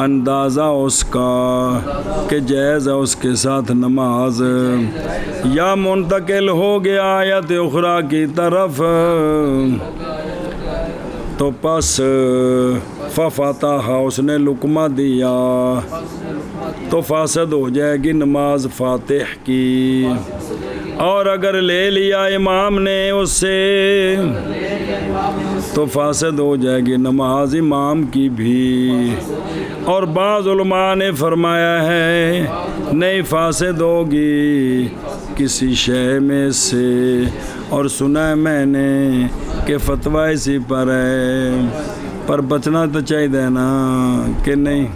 اندازہ اس کا کہ جائز ہے اس کے ساتھ نماز یا منتقل ہو گیا آیت اخرى کی طرف تو پس ففتح اس نے لقمہ دیا تو فاسد ہو جائے گی نماز فاتح کی اور اگر لے لیا امام نے اس سے تو فاسد ہو جائے گی نماز امام کی بھی اور بعض علماء نے فرمایا ہے نہیں فاسد ہوگی کسی شے میں سے اور سنا ہے میں نے کہ فتویٰ اسی پر ہے پر بچنا تو چاہیے نا کہ نہیں